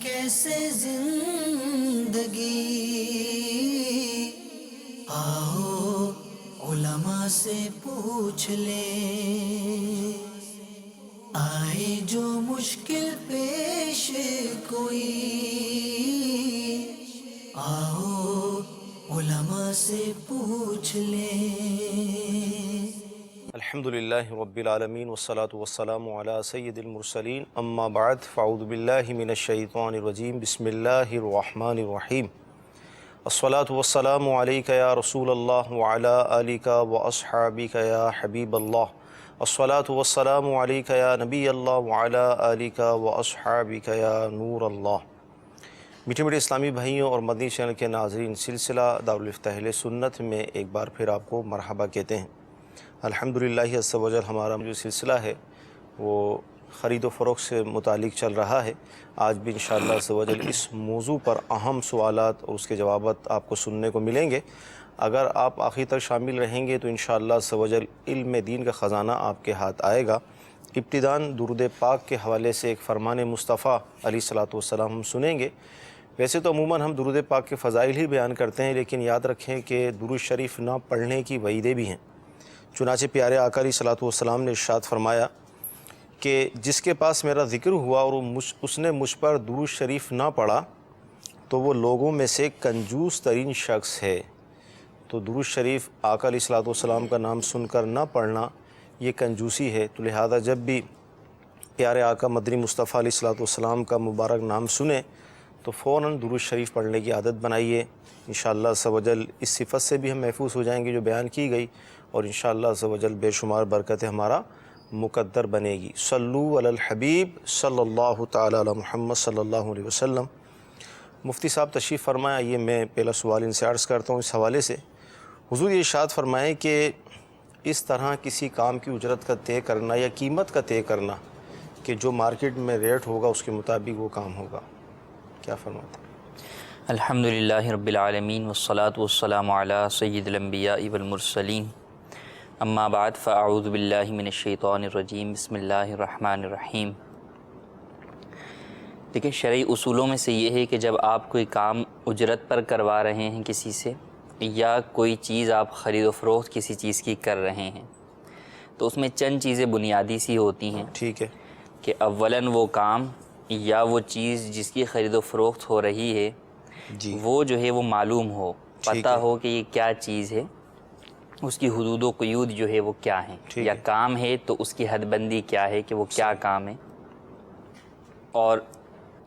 کیسے زندگی، آؤ علماء سے پوچھ لیں، آئے جو مشکل پیش کوئی، آؤ علماء سے پوچھ لیں۔ الحمدللہ رب العالمین والصلاة والسلام علی سید المرسلین، اما بعد فاعوذ باللہ من الشیطان الرجیم، بسم اللہ الرحمن الرحیم۔ الصلاة والسلام علیک یا رسول اللہ وعلی آلک واصحابک یا حبیب اللہ۔ الصلاة والسلام علیک یا نبی اللہ وعلی آلک واصحابک یا نور اللہ۔ میٹھے میٹھے اسلامی بھائیوں اور مدنی چینل کے ناظرین، سلسلہ دارالفتہ اہل سنت میں ایک بار پھر آپ کو مرحبا کہتے ہیں۔ الحمدللہ عز و جل ہمارا جو سلسلہ ہے وہ خرید و فروخت سے متعلق چل رہا ہے۔ آج بھی انشاءاللہ عز و جل اس موضوع پر اہم سوالات اور اس کے جوابات آپ کو سننے کو ملیں گے۔ اگر آپ آخر تک شامل رہیں گے تو انشاءاللہ عز و جل علم دین کا خزانہ آپ کے ہاتھ آئے گا۔ ابتداً درود پاک کے حوالے سے ایک فرمان مصطفیٰ علیہ الصلاۃ والسلام ہم سنیں گے۔ ویسے تو عموماً ہم درود پاک کے فضائل ہی بیان کرتے ہیں، لیکن یاد رکھیں کہ درود شریف نہ پڑھنے کی وعیدیں بھی ہیں۔ چنانچہ پیارے آقا علیہ الصلاۃ والسلام نے ارشاد فرمایا کہ جس کے پاس میرا ذکر ہوا اور اس نے مجھ پر درود شریف نہ پڑھا تو وہ لوگوں میں سے کنجوس ترین شخص ہے۔ تو درود شریف آقا علیہ الصلاۃ والسلام کا نام سن کر نہ پڑھنا یہ کنجوسی ہے۔ تو لہذا جب بھی پیارے آقا مدنی مصطفیٰ علیہ الصلاۃ والسلام کا مبارک نام سنیں تو فوراً درود شریف پڑھنے کی عادت بنائیے۔ انشاءاللہ عز و جل اس صفت سے بھی ہم محفوظ ہو جائیں گے جو بیان کی گئی، اور انشاءاللہ عز و جل بے شمار برکتیں ہمارا مقدر بنے گی۔ صلو علی الحبیب صلی اللہ تعالی علی محمد صلی اللہ علیہ وسلم۔ مفتی صاحب تشریف فرمائیں۔ آئیے میں پہلا سوال ان سے عرض کرتا ہوں اس حوالے سے۔ حضور یہ ارشاد فرمائیں کہ اس طرح کسی کام کی اجرت کا طے کرنا یا قیمت کا طے کرنا کہ جو مارکیٹ میں ریٹ ہوگا اس کے مطابق وہ کام ہوگا، کیا فرماتے ہیں؟ الحمدللہ رب العالمین والصلاة والسلام علی سید الانبیاء والمرسلین، اما بعد فاعوذ باللہ من الشیطان الرجیم، بسم اللہ الرحمن الرحیم۔ دیکھیں، شرعی اصولوں میں سے یہ ہے کہ جب آپ کوئی کام اجرت پر کروا رہے ہیں کسی سے، یا کوئی چیز آپ خرید و فروخت کسی چیز کی کر رہے ہیں، تو اس میں چند چیزیں بنیادی سی ہوتی ہیں۔ ٹھیک ہے کہ اولاً وہ کام یا وہ چیز جس کی خرید و فروخت ہو رہی ہے جی، وہ جو ہے وہ معلوم ہو، پتہ ہو کہ یہ کیا چیز ہے، اس کی حدود و قیود جو ہے وہ کیا ہیں، یا کام ہے تو اس کی حد بندی کیا ہے کہ وہ کیا کام ہے، اور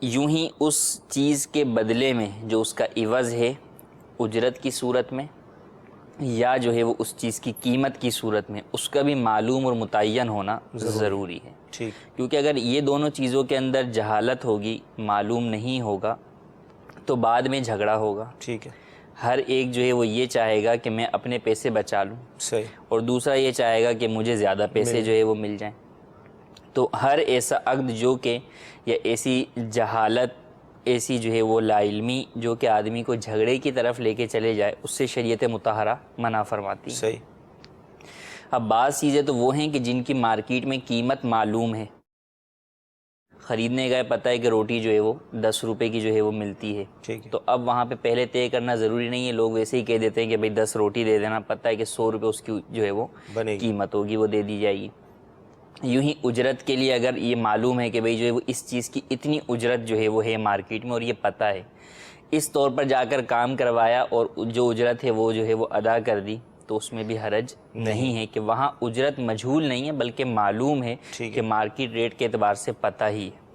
یوں ہی اس چیز کے بدلے میں جو اس کا عوض ہے اجرت کی صورت میں، یا جو ہے وہ اس چیز کی قیمت کی صورت میں، اس کا بھی معلوم اور متعین ہونا ضروری ہے۔ کیونکہ اگر یہ دونوں چیزوں کے اندر جہالت ہوگی، معلوم نہیں ہوگا، تو بعد میں جھگڑا ہوگا۔ ٹھیک ہے، ہر ایک جو ہے وہ یہ چاہے گا کہ میں اپنے پیسے بچا لوں، صحیح، اور دوسرا یہ چاہے گا کہ مجھے زیادہ پیسے جو ہے وہ مل جائیں۔ تو ہر ایسا عقد جو کہ یا ایسی جہالت، ایسی جو ہے وہ لا علمی جو کہ آدمی کو جھگڑے کی طرف لے کے چلے جائے، اس سے شریعت مطہرہ منع فرماتی ہے۔ صحیح۔ اب بعض چیزیں تو وہ ہیں کہ جن کی مارکیٹ میں قیمت معلوم ہے، خریدنے گئے پتہ ہے کہ روٹی جو ہے وہ 10 روپے کی جو ہے وہ ملتی ہے، تو اب وہاں پہ پہلے طے کرنا ضروری نہیں ہے، لوگ ویسے ہی کہہ دیتے ہیں کہ بھئی 10 روٹی دے دینا، پتہ ہے کہ 100 روپے اس کی جو ہے وہ قیمت ہوگی، وہ دے دی جائے گی۔ یوں ہی اجرت کے لیے اگر یہ معلوم ہے کہ بھئی جو ہے وہ اس چیز کی اتنی اجرت جو ہے وہ ہے مارکیٹ میں، اور یہ پتہ ہے، اس طور پر جا کر کام کروایا اور جو اجرت ہے وہ جو ہے وہ ادا کر دی، تو اس میں بھی حرج نہیں ہے کہ وہاں اجرت مجہول نہیں ہے بلکہ معلوم ہے کہ مارکیٹ ریٹ کے اعتبار سے پتہ ہی ہے۔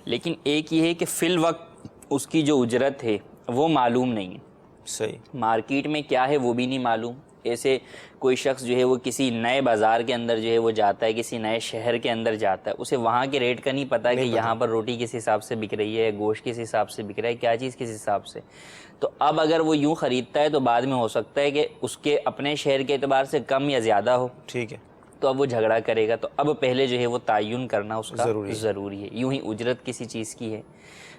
لیکن ایک یہ ہے کہ فی الوقت اس کی جو اجرت ہے وہ معلوم نہیں ہے، صحیح، مارکیٹ میں کیا ہے وہ بھی نہیں معلوم۔ ایسے کوئی شخص جو ہے وہ کسی نئے بازار کے اندر جو ہے وہ جاتا ہے، کسی نئے شہر کے اندر جاتا ہے، اسے وہاں کے ریٹ کا نہیں پتہ کہ یہاں پر روٹی کس حساب سے بک رہی ہے، گوشت کس حساب سے بک رہا ہے، کیا چیز کس حساب سے۔ تو اب اگر وہ یوں خریدتا ہے تو بعد میں ہو سکتا ہے کہ اس کے اپنے شہر کے اعتبار سے کم یا زیادہ ہو، ٹھیک ہے، تو اب وہ جھگڑا کرے گا۔ تو اب پہلے جو ہے وہ تعین کرنا اس کا ضروری ہے۔ یوں ہی اجرت کسی چیز کی ہے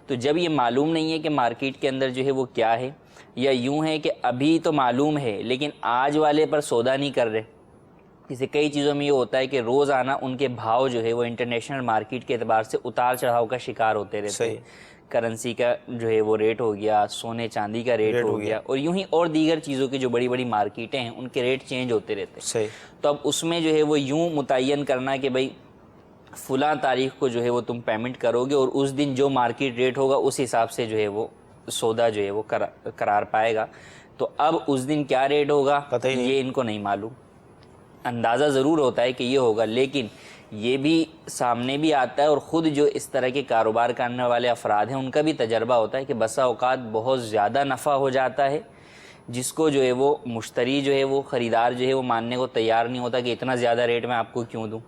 تو جب یہ معلوم نہیں ہے کہ مارکیٹ کے اندر جو ہے وہ کیا ہے، یا یوں ہے کہ ابھی تو معلوم ہے لیکن آج والے پر سودا نہیں کر رہے، جیسے کئی چیزوں میں یہ ہوتا ہے کہ روزانہ ان کے بھاؤ جو ہے وہ انٹرنیشنل مارکیٹ کے اعتبار سے اتار چڑھاؤ کا شکار ہوتے رہتے ہیں. کرنسی کا جو ہے وہ ریٹ ہو گیا, سونے چاندی کا ریٹ ہو گیا, اور یوں ہی اور دیگر چیزوں کی جو بڑی بڑی مارکیٹیں ہیں ان کے ریٹ چینج ہوتے رہتے ہیں. تو اب اس میں جو ہے وہ یوں متعین کرنا کہ بھئی فلاں تاریخ کو جو ہے وہ تم پیمنٹ کرو گے اور اس دن جو مارکیٹ ریٹ ہوگا اس حساب سے جو ہے وہ سودا جو ہے وہ قرار پائے گا. تو اب اس دن کیا ریٹ ہوگا یہ ان کو نہیں معلوم. اندازہ ضرور ہوتا ہے کہ یہ ہوگا, لیکن یہ بھی سامنے بھی آتا ہے, اور خود جو اس طرح کے کاروبار کرنے والے افراد ہیں ان کا بھی تجربہ ہوتا ہے کہ بسا اوقات بہت زیادہ نفع ہو جاتا ہے جس کو جو ہے وہ مشتری جو ہے وہ خریدار جو ہے وہ ماننے کو تیار نہیں ہوتا کہ اتنا زیادہ ریٹ میں آپ کو کیوں دوں,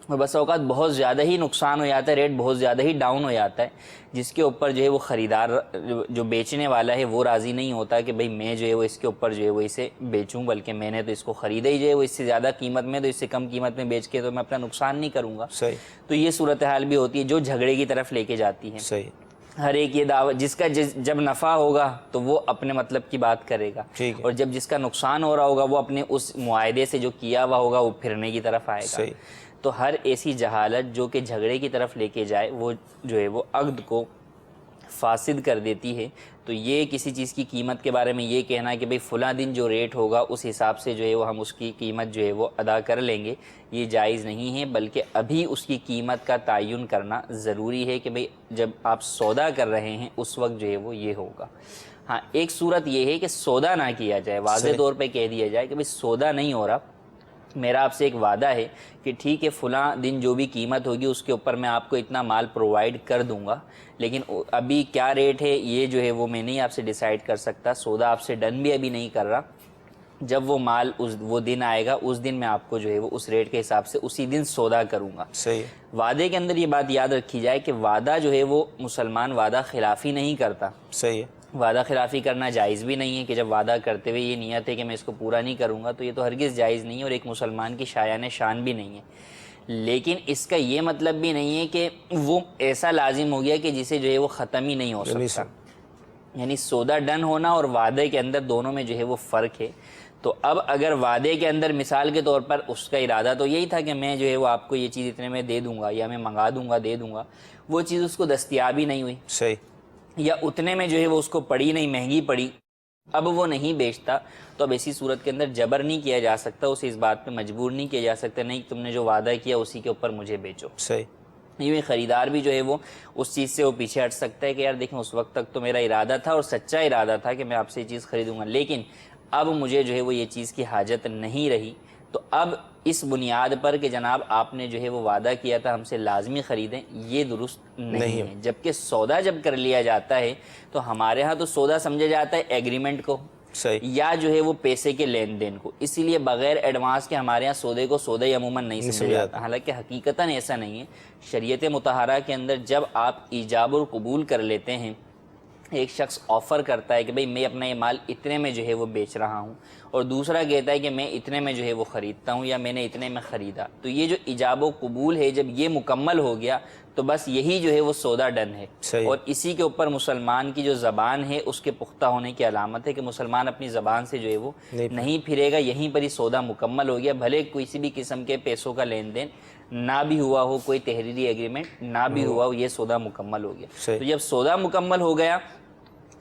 اور بسا اوقات بہت زیادہ ہی نقصان ہو جاتا ہے, ریٹ بہت زیادہ ہی ڈاؤن ہو جاتا ہے جس کے اوپر جو ہے وہ خریدار جو بیچنے والا ہے وہ راضی نہیں ہوتا کہ بھئی میں جو ہے وہ اس کے اوپر جو ہے وہ اسے بیچوں, بلکہ میں نے تو اس کو خریدا ہی جو ہے وہ اس سے زیادہ قیمت میں, تو اس سے کم قیمت میں بیچ کے تو میں اپنا نقصان نہیں کروں گا. تو یہ صورتحال بھی ہوتی ہے جو جھگڑے کی طرف لے کے جاتی ہے. ہر ایک یہ دعوت جس کا جب نفع ہوگا تو وہ اپنے مطلب کی بات کرے گا, اور جب جس کا نقصان ہو رہا ہوگا وہ اپنے اس معاہدے سے جو کیا ہوا ہوگا وہ پھرنے کی طرف آئے گا. تو ہر ایسی جہالت جو کہ جھگڑے کی طرف لے کے جائے وہ جو ہے وہ عقد کو فاسد کر دیتی ہے. تو یہ کسی چیز کی قیمت کے بارے میں یہ کہنا کہ بھئی فلاں دن جو ریٹ ہوگا اس حساب سے جو ہے وہ ہم اس کی قیمت جو ہے وہ ادا کر لیں گے, یہ جائز نہیں ہے, بلکہ ابھی اس کی قیمت کا تعین کرنا ضروری ہے کہ بھئی جب آپ سودا کر رہے ہیں اس وقت جو ہے وہ یہ ہوگا. ہاں ایک صورت یہ ہے کہ سودا نہ کیا جائے, واضح طور پہ کہہ دیا جائے کہ بھئی سودا نہیں ہو رہا, میرا آپ سے ایک وعدہ ہے کہ ٹھیک ہے فلاں دن جو بھی قیمت ہوگی اس کے اوپر میں آپ کو اتنا مال پرووائڈ کر دوں گا, لیکن ابھی کیا ریٹ ہے یہ جو ہے وہ میں نہیں آپ سے ڈیسائیڈ کر سکتا, سودا آپ سے ڈن بھی ابھی نہیں کر رہا. جب وہ مال وہ دن آئے گا اس دن میں آپ کو جو ہے وہ اس ریٹ کے حساب سے اسی دن سودا کروں گا. وعدے کے اندر یہ بات یاد رکھی جائے کہ وعدہ جو ہے وہ مسلمان وعدہ خلافی نہیں کرتا. وعدہ خلافی کرنا جائز بھی نہیں ہے کہ جب وعدہ کرتے ہوئے یہ نیت ہے کہ میں اس کو پورا نہیں کروں گا, تو یہ تو ہرگز جائز نہیں ہے اور ایک مسلمان کی شایان شان بھی نہیں ہے. لیکن اس کا یہ مطلب بھی نہیں ہے کہ وہ ایسا لازم ہو گیا کہ جسے جو ہے وہ ختم ہی نہیں ہو سکتا. یعنی سودا ڈن ہونا اور وعدے کے اندر دونوں میں جو ہے وہ فرق ہے. تو اب اگر وعدے کے اندر مثال کے طور پر اس کا ارادہ تو یہی تھا کہ میں جو ہے وہ آپ کو یہ چیز اتنے میں دے دوں گا یا میں منگا دوں گا دے دوں گا, وہ چیز اس کو دستیاب ہی نہیں ہوئی, یا اتنے میں جو ہے وہ اس کو پڑی نہیں, مہنگی پڑی, اب وہ نہیں بیچتا, تو اب ایسی صورت کے اندر جبر نہیں کیا جا سکتا, اسے اس بات پہ مجبور نہیں کیا جا سکتا نہیں تم نے جو وعدہ کیا اسی کے اوپر مجھے بیچو. یہ خریدار بھی جو ہے وہ اس چیز سے وہ پیچھے ہٹ سکتا ہے کہ یار دیکھیں اس وقت تک تو میرا ارادہ تھا اور سچا ارادہ تھا کہ میں آپ سے یہ چیز خریدوں گا, لیکن اب مجھے جو ہے وہ یہ چیز کی حاجت نہیں رہی, تو اب اس بنیاد پر کہ جناب آپ نے جو ہے وہ وعدہ کیا تھا ہم سے لازمی خریدیں, یہ درست نہیں ہے. جبکہ سودا جب کر لیا جاتا ہے تو ہمارے ہاں تو سودا سمجھا جاتا ہے ایگریمنٹ کو یا جو ہے وہ پیسے کے لین دین کو, اسی لیے بغیر ایڈوانس کے ہمارے ہاں سودے کو سودا ہی عموماً نہیں سمجھا جاتا. حالانکہ حقیقتاً ایسا نہیں ہے. شریعت مطہرہ کے اندر جب آپ ایجاب اور قبول کر لیتے ہیں, ایک شخص آفر کرتا ہے کہ بھئی میں اپنا یہ مال اتنے میں جو ہے وہ بیچ رہا ہوں, اور دوسرا کہتا ہے کہ میں اتنے میں جو ہے وہ خریدتا ہوں یا میں نے اتنے میں خریدا, تو یہ جو ایجاب و قبول ہے جب یہ مکمل ہو گیا تو بس یہی جو ہے وہ سودا ڈن ہے. اور اسی کے اوپر مسلمان کی جو زبان ہے اس کے پختہ ہونے کی علامت ہے کہ مسلمان اپنی زبان سے جو ہے وہ نہیں پھرے گا, یہیں پر ہی سودا مکمل ہو گیا, بھلے کسی بھی قسم کے پیسوں کا لین دین نہ بھی ہوا ہو, کوئی تحریری ایگریمنٹ نہ بھی ہوا ہو, یہ سودا مکمل ہو گیا. تو جب سودا مکمل ہو گیا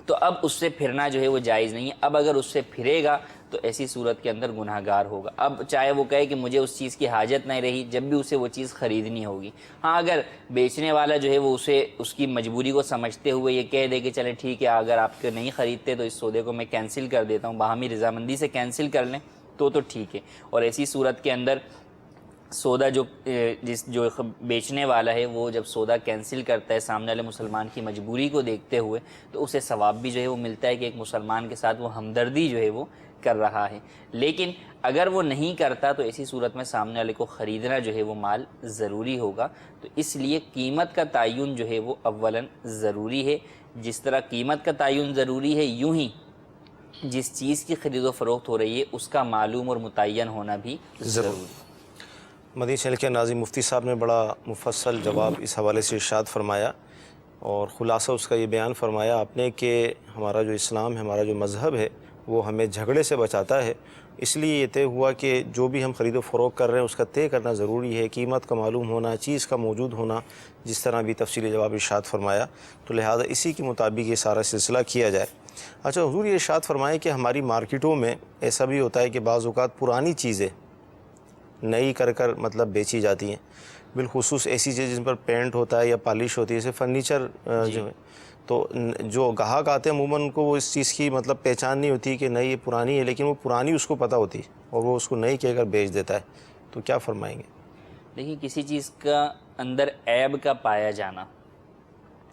تو اب اس سے پھرنا جو ہے وہ جائز نہیں ہے. اب اگر اس سے پھرے گا تو ایسی صورت کے اندر گناہ گار ہوگا. اب چاہے وہ کہے کہ مجھے اس چیز کی حاجت نہیں رہی, جب بھی اسے وہ چیز خریدنی ہوگی. ہاں اگر بیچنے والا جو ہے وہ اسے اس کی مجبوری کو سمجھتے ہوئے یہ کہہ دے کہ چلیں ٹھیک ہے اگر آپ کو نہیں خریدتے تو اس سودے کو میں کینسل کر دیتا ہوں, باہمی رضامندی سے کینسل کر لیں تو ٹھیک ہے. اور ایسی صورت کے اندر سودا جو بیچنے والا ہے وہ جب سودا کینسل کرتا ہے سامنے والے مسلمان کی مجبوری کو دیکھتے ہوئے تو اسے ثواب بھی جو ہے وہ ملتا ہے کہ ایک مسلمان کے ساتھ وہ ہمدردی جو ہے وہ کر رہا ہے. لیکن اگر وہ نہیں کرتا تو ایسی صورت میں سامنے والے کو خریدنا جو ہے وہ مال ضروری ہوگا. تو اس لیے قیمت کا تعین جو ہے وہ اولاً ضروری ہے. جس طرح قیمت کا تعین ضروری ہے, یوں ہی جس چیز کی خرید و فروخت ہو رہی ہے اس کا معلوم اور متعین ہونا بھی ضروری ہے. مدنی چینل کے ناظرین, مفتی صاحب نے بڑا مفصل جواب اس حوالے سے ارشاد فرمایا اور خلاصہ اس کا یہ بیان فرمایا آپ نے کہ ہمارا جو اسلام ہے, ہمارا جو مذہب ہے وہ ہمیں جھگڑے سے بچاتا ہے. اس لیے یہ طے ہوا کہ جو بھی ہم خرید و فروخت کر رہے ہیں اس کا طے کرنا ضروری ہے، قیمت کا معلوم ہونا، چیز کا موجود ہونا، جس طرح بھی تفصیلی جواب ارشاد فرمایا، تو لہٰذا اسی کے مطابق یہ سارا سلسلہ کیا جائے۔ اچھا حضور یہ ارشاد فرمائے کہ ہماری مارکیٹوں میں ایسا بھی ہوتا ہے کہ بعض اوقات پرانی چیزیں نئی کر مطلب بیچی جاتی ہیں، بالخصوص ایسی چیز جن پر پینٹ ہوتا ہے یا پالش ہوتی ہے، جیسے فرنیچر جو ہے، تو جو گاہک آتے ہیں عموماً ان کو وہ اس چیز کی مطلب پہچان نہیں ہوتی کہ نئی یہ پرانی ہے، لیکن وہ پرانی اس کو پتہ ہوتی ہے اور وہ اس کو نئی کہہ کر بیچ دیتا ہے، تو کیا فرمائیں گے؟ دیکھیے کسی چیز کا اندر عیب کا پایا جانا،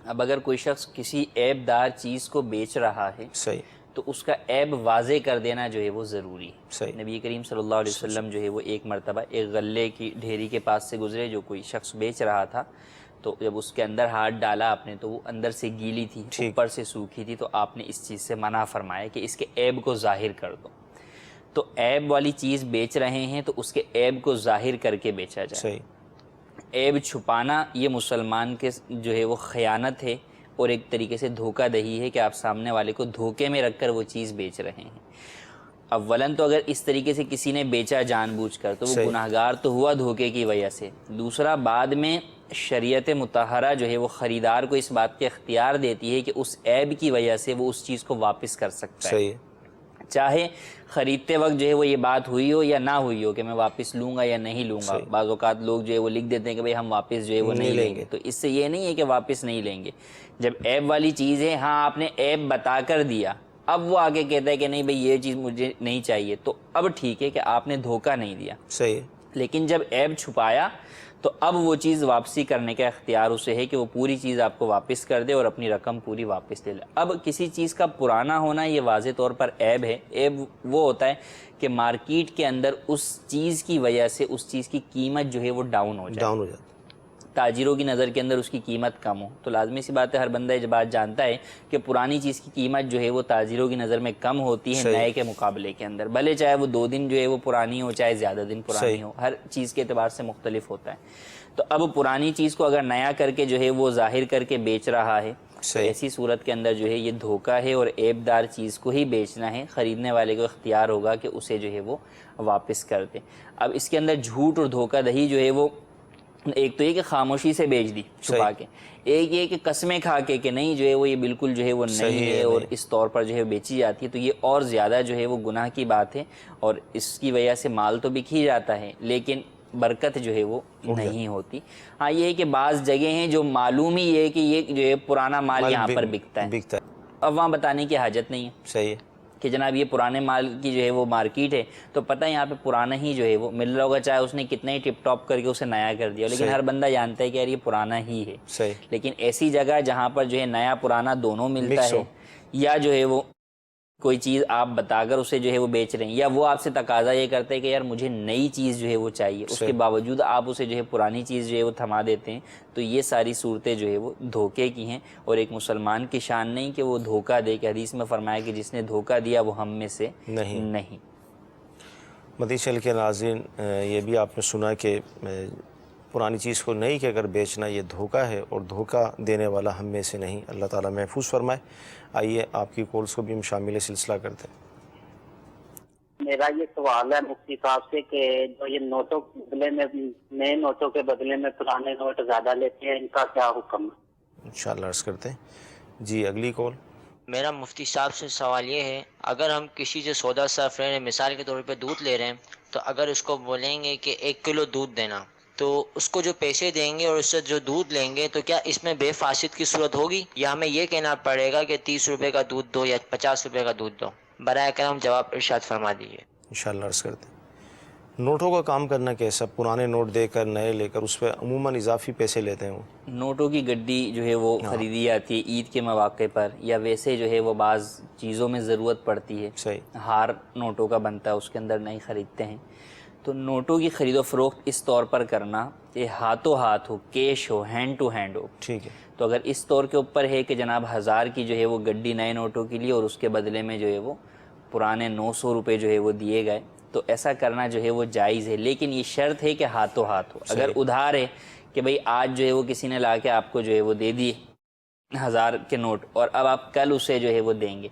اب اگر کوئی شخص کسی عیب دار چیز کو بیچ رہا ہے صحیح، تو اس کا عیب واضح کر دینا جو ہے وہ ضروری ہے۔ صحیح، نبی کریم صلی اللہ علیہ وسلم جو ہے وہ ایک مرتبہ ایک غلے کی ڈھیری کے پاس سے گزرے جو کوئی شخص بیچ رہا تھا، تو جب اس کے اندر ہاتھ ڈالا آپ نے تو وہ اندر سے گیلی تھی، اوپر سے سوکھی تھی، تو آپ نے اس چیز سے منع فرمایا کہ اس کے عیب کو ظاہر کر دو۔ تو عیب والی چیز بیچ رہے ہیں تو اس کے عیب کو ظاہر کر کے بیچا جائے۔ صحیح، عیب چھپانا یہ مسلمان کے جو ہے وہ خیانت ہے اور ایک طریقے سے دھوکہ دہی ہے کہ آپ سامنے والے کو دھوکے میں رکھ کر وہ چیز بیچ رہے ہیں۔ اولاً تو اگر اس طریقے سے کسی نے بیچا جان بوجھ کر تو وہ گناہگار تو ہوا دھوکے کی وجہ سے، دوسرا بعد میں شریعت مطہرہ جو ہے وہ خریدار کو اس بات کے اختیار دیتی ہے کہ اس عیب کی وجہ سے وہ اس چیز کو واپس کر سکتا ہے، صحیح، چاہے خریدتے وقت جو ہے وہ یہ بات ہوئی ہو یا نہ ہوئی ہو کہ میں واپس لوں گا یا نہیں لوں گا۔ بعض اوقات لوگ جو ہے وہ لکھ دیتے ہیں کہ بھئی ہم واپس جو ہے وہ نہیں لیں گے، تو اس سے یہ نہیں ہے کہ واپس نہیں لیں گے۔ جب عیب والی چیز ہے، ہاں آپ نے عیب بتا کر دیا، اب وہ آگے کہتا ہے کہ نہیں بھئی یہ چیز مجھے نہیں چاہیے، تو اب ٹھیک ہے کہ آپ نے دھوکہ نہیں دیا۔ صحیح، لیکن جب عیب چھپایا تو اب وہ چیز واپسی کرنے کا اختیار اسے ہے کہ وہ پوری چیز آپ کو واپس کر دے اور اپنی رقم پوری واپس لے لے۔ اب کسی چیز کا پرانا ہونا یہ واضح طور پر عیب ہے۔ عیب وہ ہوتا ہے کہ مارکیٹ کے اندر اس چیز کی وجہ سے اس چیز کی قیمت جو ہے وہ ڈاؤن ہو جائے، تاجروں کی نظر کے اندر اس کی قیمت کم ہو، تو لازمی سی بات ہے ہر بندہ یہ بات جانتا ہے کہ پرانی چیز کی قیمت جو ہے وہ تاجروں کی نظر میں کم ہوتی ہے نئے کے مقابلے کے اندر، بھلے چاہے وہ 2 دن جو ہے وہ پرانی ہو چاہے زیادہ دن پرانی ہو، ہر چیز کے اعتبار سے مختلف ہوتا ہے۔ تو اب پرانی چیز کو اگر نیا کر کے جو ہے وہ ظاہر کر کے بیچ رہا ہے تو ایسی صورت کے اندر جو ہے یہ دھوکہ ہے اور عیب دار چیز کو ہی بیچنا ہے، خریدنے والے کو اختیار ہوگا کہ اسے جو ہے وہ واپس کر دے۔ اب اس کے اندر جھوٹ اور دھوکہ دہی جو ہے وہ ایک تو یہ کہ خاموشی سے بیچ دی چھپا کے، ایک یہ کہ قسمیں کھا کے کہ نہیں جو ہے وہ یہ بالکل جو ہے وہ نہیں ہے اور اس طور پر جو ہے بیچی جاتی ہے، تو یہ اور زیادہ جو ہے وہ گناہ کی بات ہے اور اس کی وجہ سے مال تو بک ہی جاتا ہے لیکن برکت جو ہے وہ نہیں ہوتی۔ ہاں یہ ہے کہ بعض جگہ ہیں جو معلوم ہی یہ ہے کہ یہ جو ہے پرانا مال یہاں پر بکتا ہے، اب وہاں بتانے کی حاجت نہیں ہے، صحیح ہے کہ جناب یہ پرانے مال کی جو ہے وہ مارکیٹ ہے تو پتہ ہے یہاں پہ پرانا ہی جو ہے وہ مل رہا ہوگا، چاہے اس نے کتنا ہی ٹپ ٹاپ کر کے اسے نیا کر دیا، لیکن ہر بندہ جانتا ہے کہ یار یہ پرانا ہی ہے۔ صحیح، لیکن ایسی جگہ جہاں پر جو ہے نیا پرانا دونوں ملتا ہے، یا جو ہے وہ کوئی چیز آپ بتا کر اسے جو ہے وہ بیچ رہے ہیں، یا وہ آپ سے تقاضا یہ کرتا ہے کہ یار مجھے نئی چیز جو ہے وہ چاہیے، اس کے باوجود آپ اسے جو ہے پرانی چیز جو ہے وہ تھما دیتے ہیں، تو یہ ساری صورتیں جو ہے وہ دھوکے کی ہیں اور ایک مسلمان کی شان نہیں کہ وہ دھوکہ دے، کہ حدیث میں فرمایا کہ جس نے دھوکہ دیا وہ ہم میں سے نہیں۔ مدنی چینل کے ناظرین، یہ بھی آپ نے سنا کہ پرانی چیز کو نئی کہہ کر بیچنا یہ دھوکہ ہے اور دھوکہ دینے والا ہم میں سے نہیں، اللہ تعالیٰ محفوظ فرمائے۔ آئیے آپ کی کالز کو بھی ہم شامل سلسلہ کرتے ہیں۔ میرا یہ سوال ہے مفتی صاحب سے کہ جو یہ نوٹوں کے بدلے میں نئے نوٹوں کے بدلے میں پرانے نوٹ زیادہ لیتے ہیں، ان کا کیا حکم ہے؟ انشاءاللہ عرض کرتے ہیں۔ جی اگلی کال۔ میرا مفتی صاحب سے سوال یہ ہے، اگر ہم کسی سے سودا صرف رہے ہیں، مثال کے طور پہ دودھ لے رہے ہیں، تو اگر اس کو بولیں گے کہ 1 کلو دودھ دینا، تو اس کو جو پیسے دیں گے اور اس سے جو دودھ لیں گے تو کیا اس میں بے فاسد کی صورت ہوگی، یا ہمیں یہ کہنا پڑے گا کہ 30 روپے کا دودھ دو یا 50 روپے کا دودھ دو؟ برائے کرم جواب ارشاد فرما دیجیے۔ انشاءاللہ عرض کرتے ہیں۔ نوٹوں کا کام کرنا کیسا؟ پرانے نوٹ دے کر نئے لے کر اس پہ عموماً اضافی پیسے لیتے ہیں وہ۔ نوٹوں کی گڈی جو ہے وہ خریدی جاتی ہے عید کے مواقع پر، یا ویسے جو ہے وہ بعض چیزوں میں ضرورت پڑتی ہے، صحیح، ہار نوٹوں کا بنتا ہے اس کے اندر نہیں خریدتے ہیں، تو نوٹوں کی خرید و فروخت اس طور پر کرنا کہ ہاتھوں ہاتھ ہو، کیش ہو، ہینڈ ٹو ہینڈ ہو۔ ٹھیک ہے، تو اگر اس طور کے اوپر ہے کہ جناب 1000 کی جو ہے وہ گڈی نئے نوٹوں کے لیے اور اس کے بدلے میں جو ہے وہ پرانے 900 روپے جو ہے وہ دیے گئے، تو ایسا کرنا جو ہے وہ جائز ہے، لیکن یہ شرط ہے کہ ہاتھوں ہاتھ ہو۔ اگر ادھار ہے کہ بھئی آج جو ہے وہ کسی نے لا کے آپ کو جو ہے وہ دے دیے 1000 کے نوٹ اور اب آپ کل اسے جو ہے وہ دیں گے،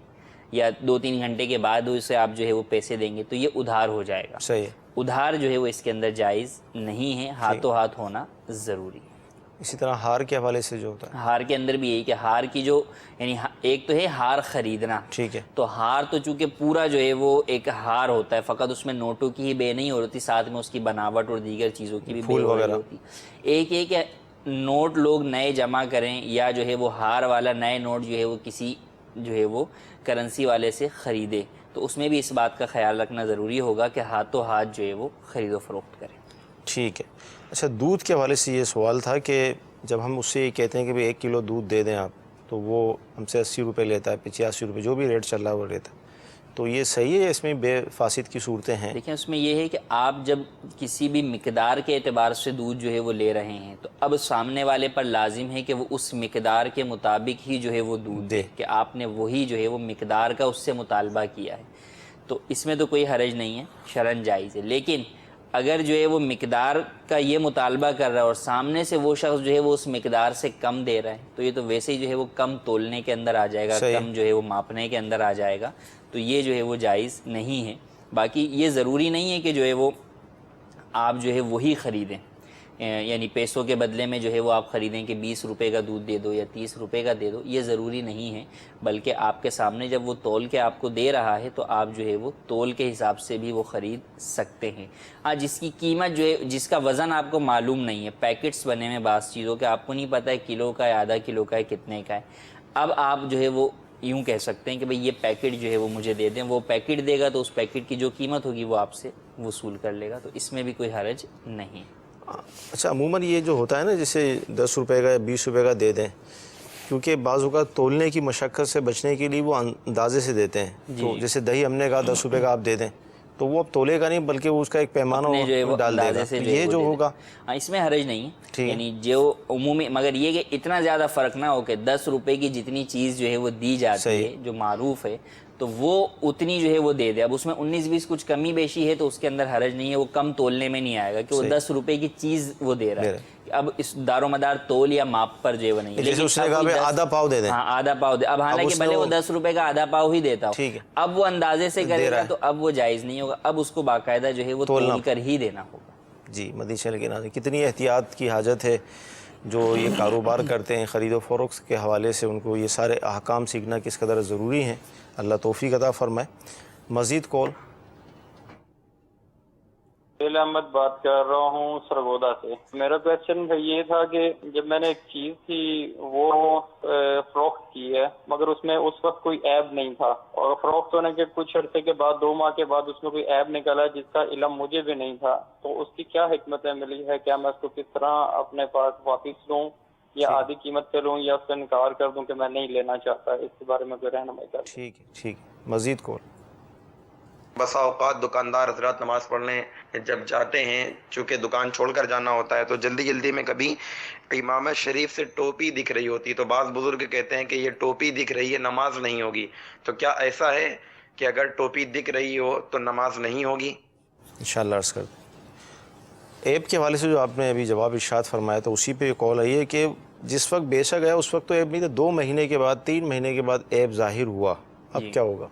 یا 2-3 گھنٹے کے بعد اسے آپ جو ہے وہ پیسے دیں گے تو یہ ادھار ہو جائے گا. صحیح ہے. ادھار جو ہے وہ اس کے اندر جائز نہیں ہے, ہاتھوں ہاتھ ہونا ضروری ہے. اسی طرح ہار کے حوالے سے جو ہوتا ہے, ہار کے اندر بھی یہی کہ ہار کی جو یعنی ایک تو ہے ہار خریدنا, ٹھیک ہے, تو ہار تو چونکہ پورا جو ہے وہ ایک ہار ہوتا ہے, فقط اس میں نوٹوں کی ہی بے نہیں ہوتی, ساتھ میں اس کی بناوٹ اور دیگر چیزوں کی بھی بے ہو رہی ہوتی. ایک ہے کہ نوٹ لوگ نئے جمع کریں یا جو ہے وہ ہار والا نئے نوٹ جو ہے وہ کسی جو ہے وہ کرنسی والے سے خریدے, تو اس میں بھی اس بات کا خیال رکھنا ضروری ہوگا کہ ہاتھوں ہاتھ جو ہے وہ خرید و فروخت کریں. ٹھیک ہے. اچھا, دودھ کے حوالے سے یہ سوال تھا کہ جب ہم اس سے یہ کہتے ہیں کہ 1 کلو دودھ دے دیں آپ, تو وہ ہم سے 80 روپے لیتا ہے, 85 روپے, جو بھی ریٹ چل رہا ہے وہ لیتا ہے, تو یہ صحیح ہے؟ اس میں بے فاسد کی صورتیں ہیں؟ دیکھیں اس میں یہ ہے کہ آپ جب کسی بھی مقدار کے اعتبار سے دودھ جو ہے وہ لے رہے ہیں تو اب سامنے والے پر لازم ہے کہ وہ اس مقدار کے مطابق ہی جو ہے وہ دودھ دے, کہ آپ نے وہی جو ہے وہ مقدار کا اس سے مطالبہ کیا ہے, تو اس میں تو کوئی حرج نہیں ہے, شرعاً جائز ہے. لیکن اگر جو ہے وہ مقدار کا یہ مطالبہ کر رہا ہے اور سامنے سے وہ شخص جو ہے وہ اس مقدار سے کم دے رہا ہے, تو یہ تو ویسے ہی جو ہے وہ کم تولنے کے اندر آ جائے گا, کم جو ہے وہ ماپنے کے اندر آ جائے گا, تو یہ جو ہے وہ جائز نہیں ہے. باقی یہ ضروری نہیں ہے کہ جو ہے وہ آپ جو ہے وہی خریدیں, یعنی پیسوں کے بدلے میں جو ہے وہ آپ خریدیں کہ 20 روپے کا دودھ دے دو یا 30 روپے کا دے دو, یہ ضروری نہیں ہے. بلکہ آپ کے سامنے جب وہ تول کے آپ کو دے رہا ہے تو آپ جو ہے وہ تول کے حساب سے بھی وہ خرید سکتے ہیں. ہاں, جس کی قیمت جو ہے, جس کا وزن آپ کو معلوم نہیں ہے, پیکٹس بنے میں بعض چیزوں کے آپ کو نہیں پتہ ہے کلو کا ہے, آدھا کلو کا ہے, کتنے کا ہے, اب آپ جو ہے وہ یوں کہہ سکتے ہیں کہ بھئی یہ پیکٹ جو ہے وہ مجھے دے دیں, وہ پیکٹ دے گا تو اس پیکٹ کی جو قیمت ہوگی وہ آپ سے وصول کر لے گا, تو اس میں بھی کوئی حرج نہیں. اچھا, عموماً یہ جو ہوتا ہے نا, جیسے 10 روپے کا یا 20 روپے کا دے دیں, کیونکہ بعض اوقات تولنے کی مشقت سے بچنے کے لیے وہ اندازے سے دیتے ہیں. تو جیسے دہی ہم نے کہا 10 روپے کا آپ دے دیں, تو وہ اب تولے گا نہیں بلکہ وہ اس کا ایک پیمانہ ڈال دے گا, یہ جو ہوگا اس میں حرج نہیں ہے. یعنی جو عمومی, مگر یہ کہ اتنا زیادہ فرق نہ ہو کہ 10 روپے کی جتنی چیز جو ہے وہ دی جاتی ہے جو معروف ہے تو وہ اتنی جو ہے وہ دے دے. اب اس میں 19-20 کچھ کمی بیشی ہے تو اس کے اندر حرج نہیں ہے, وہ کم تولنے میں نہیں آئے گا کہ وہ 10 روپے کی چیز وہ دے رہا ہے. اب اس دار و مدار تول یا ماپ پر جو ہے وہ نہیں ہے. جیسے اس نے کہا آدھا پاؤ دے دیں, ہاں آدھا پاؤ دے, اب حالانکہ بھلے وہ 10 روپے کا آدھا پاؤ ہی دیتا ہو, اب وہ اندازے سے کرے گا تو اب وہ جائز نہیں ہوگا, اب اس کو باقاعدہ جو ہے وہ تول کر ہی دینا ہوگا. جی, مدنی چینل کے ناظرین, کتنی احتیاط کی حاجت ہے. جو یہ کاروبار کرتے ہیں خرید و فروخت کے حوالے سے, ان کو یہ سارے احکام سیکھنا کس قدر ضروری ہیں. اللہ توفیق عطا فرمائے. مزید کال. فیل احمد بات کر رہا ہوں سرگودا سے. میرا کویشچن یہ تھا کہ جب میں نے ایک چیز تھی وہ فروخت کی ہے مگر اس میں اس وقت کوئی عیب نہیں تھا, اور فروخت ہونے کے کچھ عرصے کے بعد 2 ماہ کے بعد اس میں کوئی عیب نکلا جس کا علم مجھے بھی نہیں تھا, تو اس کی کیا حکمت ملی ہے؟ کیا میں اس کو کس طرح اپنے پاس واپس لوں یا آدھی قیمت پہ لوں یا اس کا انکار کر دوں کہ میں نہیں لینا چاہتا؟ اس کے بارے میں کوئی رہنمائی کر. ٹھیک ہے, ٹھیک ہے. مزید کال. بسا اوقات دکاندار حضرات نماز پڑھنے جب جاتے ہیں, چونکہ دکان چھوڑ کر جانا ہوتا ہے, تو جلدی میں کبھی امام شریف سے ٹوپی دکھ رہی ہوتی, تو بعض بزرگ کہتے ہیں کہ یہ ٹوپی دکھ رہی ہے, نماز نہیں ہوگی. تو کیا ایسا ہے کہ اگر ٹوپی دکھ رہی ہو تو نماز نہیں ہوگی؟ انشاءاللہ عرض کر دیں. ایپ کے حوالے سے جو آپ نے ابھی جواب ارشاد فرمایا تو اسی پہ کال آئی ہے کہ جس وقت بیچا گیا اس وقت تو ایپ نہیں تھا, 2 مہینے کے بعد 3 مہینے کے بعد ایپ ظاہر ہوا, اب کیا ہوگا؟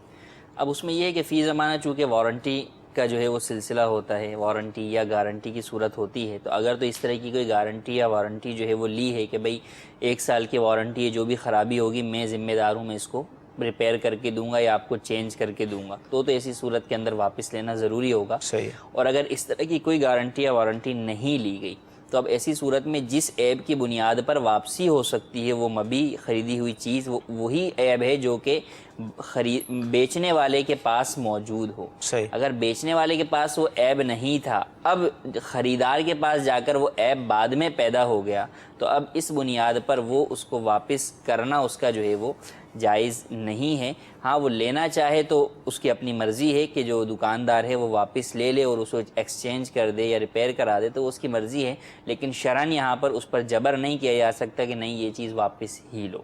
اب اس میں یہ ہے کہ فی زمانہ چونکہ وارنٹی کا جو ہے وہ سلسلہ ہوتا ہے, وارنٹی یا گارنٹی کی صورت ہوتی ہے, تو اگر تو اس طرح کی کوئی گارنٹی یا وارنٹی جو ہے وہ لی ہے کہ بھئی 1 سال کی وارنٹی ہے, جو بھی خرابی ہوگی میں ذمہ دار ہوں, میں اس کو ریپیئر کر کے دوں گا یا آپ کو چینج کر کے دوں گا, تو ایسی صورت کے اندر واپس لینا ضروری ہوگا. صحیح. اور اگر اس طرح کی کوئی گارنٹی یا وارنٹی نہیں لی گئی تو اب ایسی صورت میں جس عیب کی بنیاد پر واپسی ہو سکتی ہے وہ مبیع خریدی ہوئی چیز وہی عیب ہے جو کہ بیچنے والے کے پاس موجود ہو. صحیح. اگر بیچنے والے کے پاس وہ عیب نہیں تھا, اب خریدار کے پاس جا کر وہ عیب بعد میں پیدا ہو گیا, تو اب اس بنیاد پر وہ اس کو واپس کرنا اس کا جو ہے وہ جائز نہیں ہے. ہاں وہ لینا چاہے تو اس کی اپنی مرضی ہے کہ جو دکاندار ہے وہ واپس لے لے اور اس کو ایکسچینج کر دے یا ریپیئر کرا دے, تو اس کی مرضی ہے, لیکن شرعاً یہاں پر اس پر جبر نہیں کیا جا سکتا کہ نہیں یہ چیز واپس ہی لو.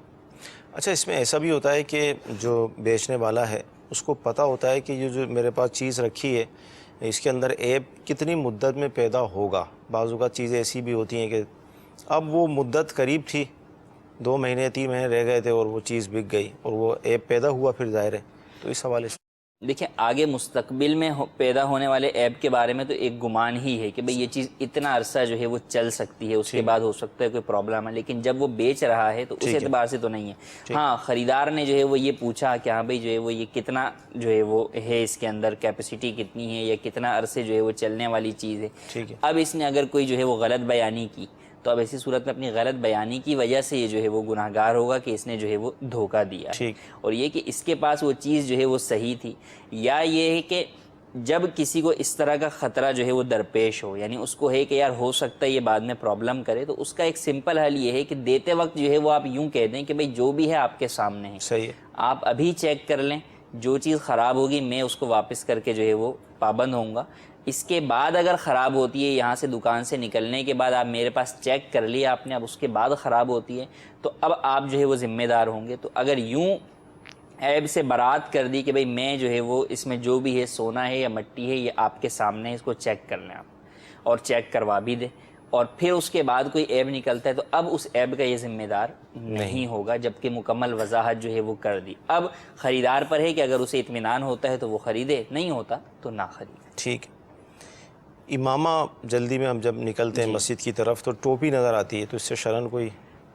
اچھا, اس میں ایسا بھی ہوتا ہے کہ جو بیچنے والا ہے اس کو پتہ ہوتا ہے کہ یہ جو میرے پاس چیز رکھی ہے اس کے اندر عیب کتنی مدت میں پیدا ہوگا. بعض اوقات چیزیں ایسی بھی ہوتی ہیں کہ اب وہ مدت قریب تھی, 2 مہینے 3 مہینے رہ گئے تھے اور وہ چیز بک گئی اور وہ عیب پیدا ہوا, پھر ظاہر ہے تو اس حوالے سے دیکھیں آگے مستقبل میں پیدا ہونے والے ایب کے بارے میں تو ایک گمان ہی ہے کہ بھئی یہ چیز اتنا عرصہ جو ہے وہ چل سکتی ہے، اس کے بعد ہو سکتا ہے کوئی پرابلم ہے، لیکن جب وہ بیچ رہا ہے تو اس اعتبار سے تو نہیں ہے۔ ہاں خریدار نے جو ہے وہ یہ پوچھا کہ ہاں بھئی جو ہے وہ یہ کتنا جو ہے وہ ہے، اس کے اندر کیپیسٹی کتنی ہے یا کتنا عرصے جو ہے وہ چلنے والی چیز ہے۔ اب اس نے اگر کوئی جو ہے وہ غلط بیانی کی تو اب ایسی صورت میں اپنی غلط بیانی کی وجہ سے یہ جو ہے وہ گناہگار ہوگا کہ اس نے جو ہے وہ دھوکہ دیا ہے۔ اور یہ کہ اس کے پاس وہ چیز جو ہے وہ صحیح تھی، یا یہ ہے کہ جب کسی کو اس طرح کا خطرہ جو ہے وہ درپیش ہو، یعنی اس کو ہے کہ یار ہو سکتا ہے یہ بعد میں پرابلم کرے، تو اس کا ایک سمپل حل یہ ہے کہ دیتے وقت جو ہے وہ آپ یوں کہہ دیں کہ بھئی جو بھی ہے آپ کے سامنے ہے، صحیح ہے، آپ ابھی چیک کر لیں، جو چیز خراب ہوگی میں اس کو واپس کر کے جو ہے وہ پابند ہوں گا، اس کے بعد اگر خراب ہوتی ہے، یہاں سے دکان سے نکلنے کے بعد آپ میرے پاس چیک کر لیا آپ نے، اب اس کے بعد خراب ہوتی ہے تو اب آپ جو ہے وہ ذمہ دار ہوں گے۔ تو اگر یوں عیب سے برات کر دی کہ بھئی میں جو ہے وہ اس میں جو بھی ہے سونا ہے یا مٹی ہے یہ آپ کے سامنے ہے، اس کو چیک کر لیں آپ اور چیک کروا بھی دیں، اور پھر اس کے بعد کوئی عیب نکلتا ہے تو اب اس عیب کا یہ ذمہ دار نہیں ہوگا، جبکہ مکمل وضاحت جو ہے وہ کر دی۔ اب خریدار پر ہے کہ اگر اسے اطمینان ہوتا ہے تو وہ خریدے، نہیں ہوتا تو نہ خریدے۔ ٹھیک ہے۔ امامہ جلدی میں ہم جب نکلتے ہیں مسجد کی طرف تو ٹوپی نظر آتی ہے، تو اس سے شرعاً کوئی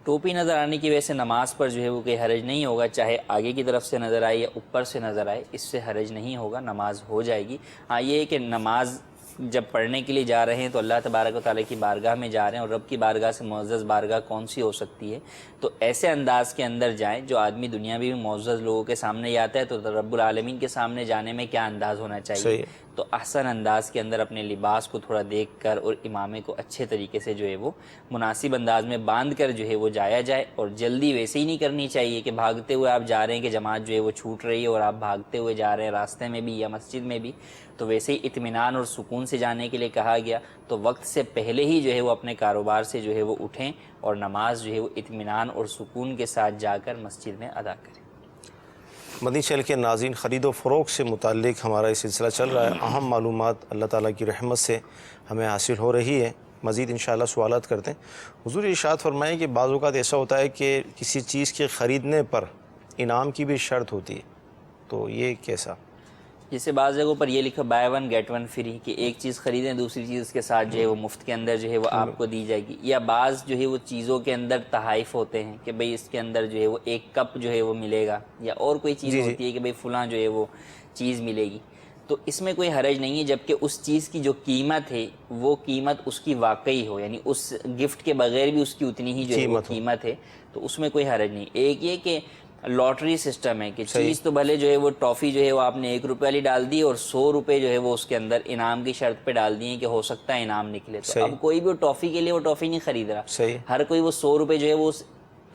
ٹوپی نظر آنے کی وجہ سے نماز پر جو ہے وہ کوئی حرج نہیں ہوگا، چاہے آگے کی طرف سے نظر آئے یا اوپر سے نظر آئے، اس سے حرج نہیں ہوگا، نماز ہو جائے گی۔ ہاں یہ ہے کہ نماز جب پڑھنے کے لیے جا رہے ہیں تو اللہ تبارک و تعالیٰ کی بارگاہ میں جا رہے ہیں، اور رب کی بارگاہ سے معزز بارگاہ کون سی ہو سکتی ہے، تو ایسے انداز کے اندر جائیں جو آدمی دنیا میں بھی معزز لوگوں کے سامنے جاتا ہے، تو رب العالمین کے سامنے جانے میں کیا انداز ہونا چاہیے، تو احسن انداز کے اندر اپنے لباس کو تھوڑا دیکھ کر اور امامے کو اچھے طریقے سے جو ہے وہ مناسب انداز میں باندھ کر جو ہے وہ جایا جائے، اور جلدی ویسے ہی نہیں کرنی چاہیے کہ بھاگتے ہوئے آپ جا رہے ہیں کہ جماعت جو ہے وہ چھوٹ رہی ہے اور آپ بھاگتے ہوئے جا رہے ہیں راستے میں بھی یا مسجد میں بھی، تو ویسے ہی اطمینان اور سکون سے جانے کے لیے کہا گیا، تو وقت سے پہلے ہی جو ہے وہ اپنے کاروبار سے جو ہے وہ اٹھیں اور نماز جو ہے وہ اطمینان اور سکون کے ساتھ جا کر مسجد میں ادا کریں۔ مدنی چینل کے ناظرین، خرید و فروخت سے متعلق ہمارا یہ سلسلہ چل رہا ہے، اہم معلومات اللہ تعالیٰ کی رحمت سے ہمیں حاصل ہو رہی ہے، مزید انشاءاللہ سوالات کرتے ہیں۔ حضور ارشاد فرمائیں کہ بعض اوقات ایسا ہوتا ہے کہ کسی چیز کے خریدنے پر انعام کی بھی شرط ہوتی ہے، تو یہ کیسا؟ جیسے بعض جگہوں پر یہ لکھا buy one get one free, کہ ایک چیز خریدیں دوسری چیز اس کے ساتھ جو ہے وہ مفت کے اندر جو ہے وہ آپ کو دی جائے گی، یا بعض جو ہے وہ چیزوں کے اندر تحائف ہوتے ہیں کہ بھئی اس کے اندر جو ہے وہ ایک کپ جو ہے وہ ملے گا، یا اور کوئی چیز ہوتی ہے کہ بھئی فلاں جو ہے وہ چیز ملے گی، تو اس میں کوئی حرج نہیں ہے، جبکہ اس چیز کی جو قیمت ہے وہ قیمت اس کی واقعی ہو، یعنی اس گفٹ کے بغیر بھی اس کی اتنی ہی جو ہے وہ قیمت ہے، تو اس میں کوئی حرج نہیں۔ ایک یہ کہ لاٹری سسٹم ہے کہ چیز تو بھلے جو ہے وہ ٹافی جو ہے وہ آپ نے 1 روپے والی ڈال دی اور 100 روپے جو ہے وہ اس کے اندر انعام کی شرط پہ ڈال دیے کہ ہو سکتا ہے انعام نکلے، تو اب کوئی بھی وہ ٹافی کے لیے وہ ٹافی نہیں خرید رہا، ہر کوئی وہ 100 روپے جو ہے وہ اس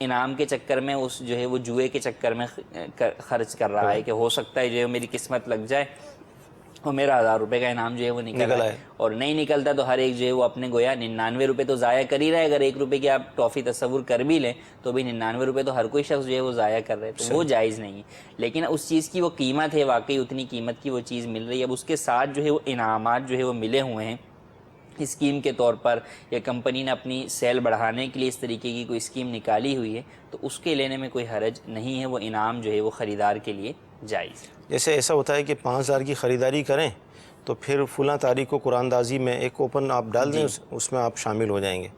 انعام کے چکر میں، اس جو ہے وہ جوئے کے چکر میں خرچ کر رہا ہے کہ ہو سکتا ہے جو ہے میری قسمت لگ جائے اور میرا 1000 روپے کا انعام جو ہے وہ نکل آئے، اور نہیں نکلتا تو ہر ایک جو ہے وہ اپنے گویا 99 روپے تو ضائع کر ہی رہا ہے۔ اگر 1 روپے کی آپ ٹافی تصور کر بھی لیں تو بھی 99 روپے تو ہر کوئی شخص جو ہے وہ ضائع کر رہے ہیں، تو وہ جائز نہیں ہے۔ لیکن اس چیز کی وہ قیمت ہے، واقعی اتنی قیمت کی وہ چیز مل رہی ہے، اب اس کے ساتھ جو ہے وہ انعامات جو ہے وہ ملے ہوئے ہیں اسکیم کے طور پر، یا کمپنی نے اپنی سیل بڑھانے کے لیے اس طریقے کی کوئی اسکیم نکالی ہوئی ہے، تو اس کے لینے میں کوئی حرج نہیں ہے، وہ انعام جو ہے وہ خریدار کے لیے جائز ہے۔ جیسے ایسا ہوتا ہے کہ 5000 کی خریداری کریں تو پھر فلاں تاریخ کو قرآن دازی میں ایک کوپن آپ ڈال دیں، اس میں آپ شامل ہو جائیں گے،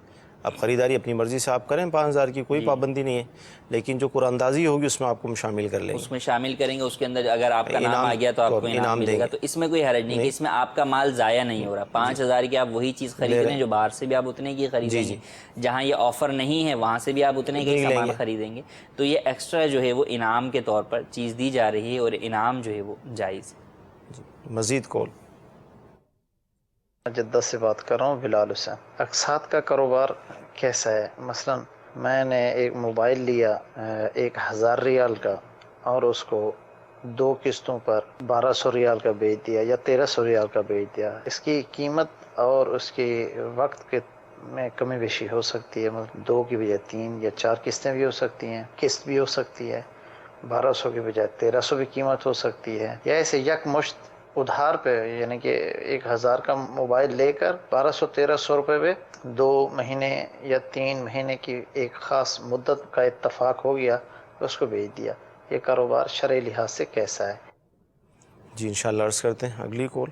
اب خریداری اپنی مرضی سے آپ کریں، 5000 کی کوئی پابندی نہیں ہے، لیکن جو قرآن دازی ہوگی اس میں آپ کو شامل کر لیں گے، اس میں شامل کریں گے، اس کے اندر اگر آپ کا نام آ گیا تو آپ کو انعام ملے گا، تو اس میں کوئی حرج نہیں کہ اس میں آپ کا مال ضائع نہیں ہو رہا۔ 5000 کی آپ وہی چیز خرید رہے ہیں جو باہر سے بھی آپ اتنے کی خریدیں گے، جہاں یہ آفر نہیں ہے وہاں سے بھی آپ اتنے کا سامان خریدیں گے، تو یہ ایکسٹرا جو ہے وہ انعام کے طور پر چیز دی جا رہی ہے، اور انعام جو ہے وہ جائز ہے۔ مزید کال۔ جدہ سے بات کر رہا ہوں، بلال حسین۔ اقساط کا کاروبار کیسا ہے؟ مثلا میں نے ایک موبائل لیا 1000 ریال کا، اور اس کو 2 قسطوں پر 1200 ریال کا بیچ دیا یا 1300 ریال کا بیچ دیا، اس کی قیمت اور اس کی وقت کے میں کمی بیشی ہو سکتی ہے، مطلب 2 کی بجائے 3 یا 4 قسطیں بھی ہو سکتی ہیں، قسط بھی ہو سکتی ہے، 1200 کی بجائے 1300 بھی قیمت ہو سکتی ہے، یا ایسے یک مشت ادھار پہ، یعنی کہ 1000 کا موبائل لے کر 1200-1300 روپے پہ 2 مہینے یا 3 مہینے کی ایک خاص مدت کا اتفاق ہو گیا، اس کو بیچ دیا۔ یہ کاروبار شرعی لحاظ سے کیسا ہے؟ جی انشاءاللہ عرض کرتے ہیں اگلی کال.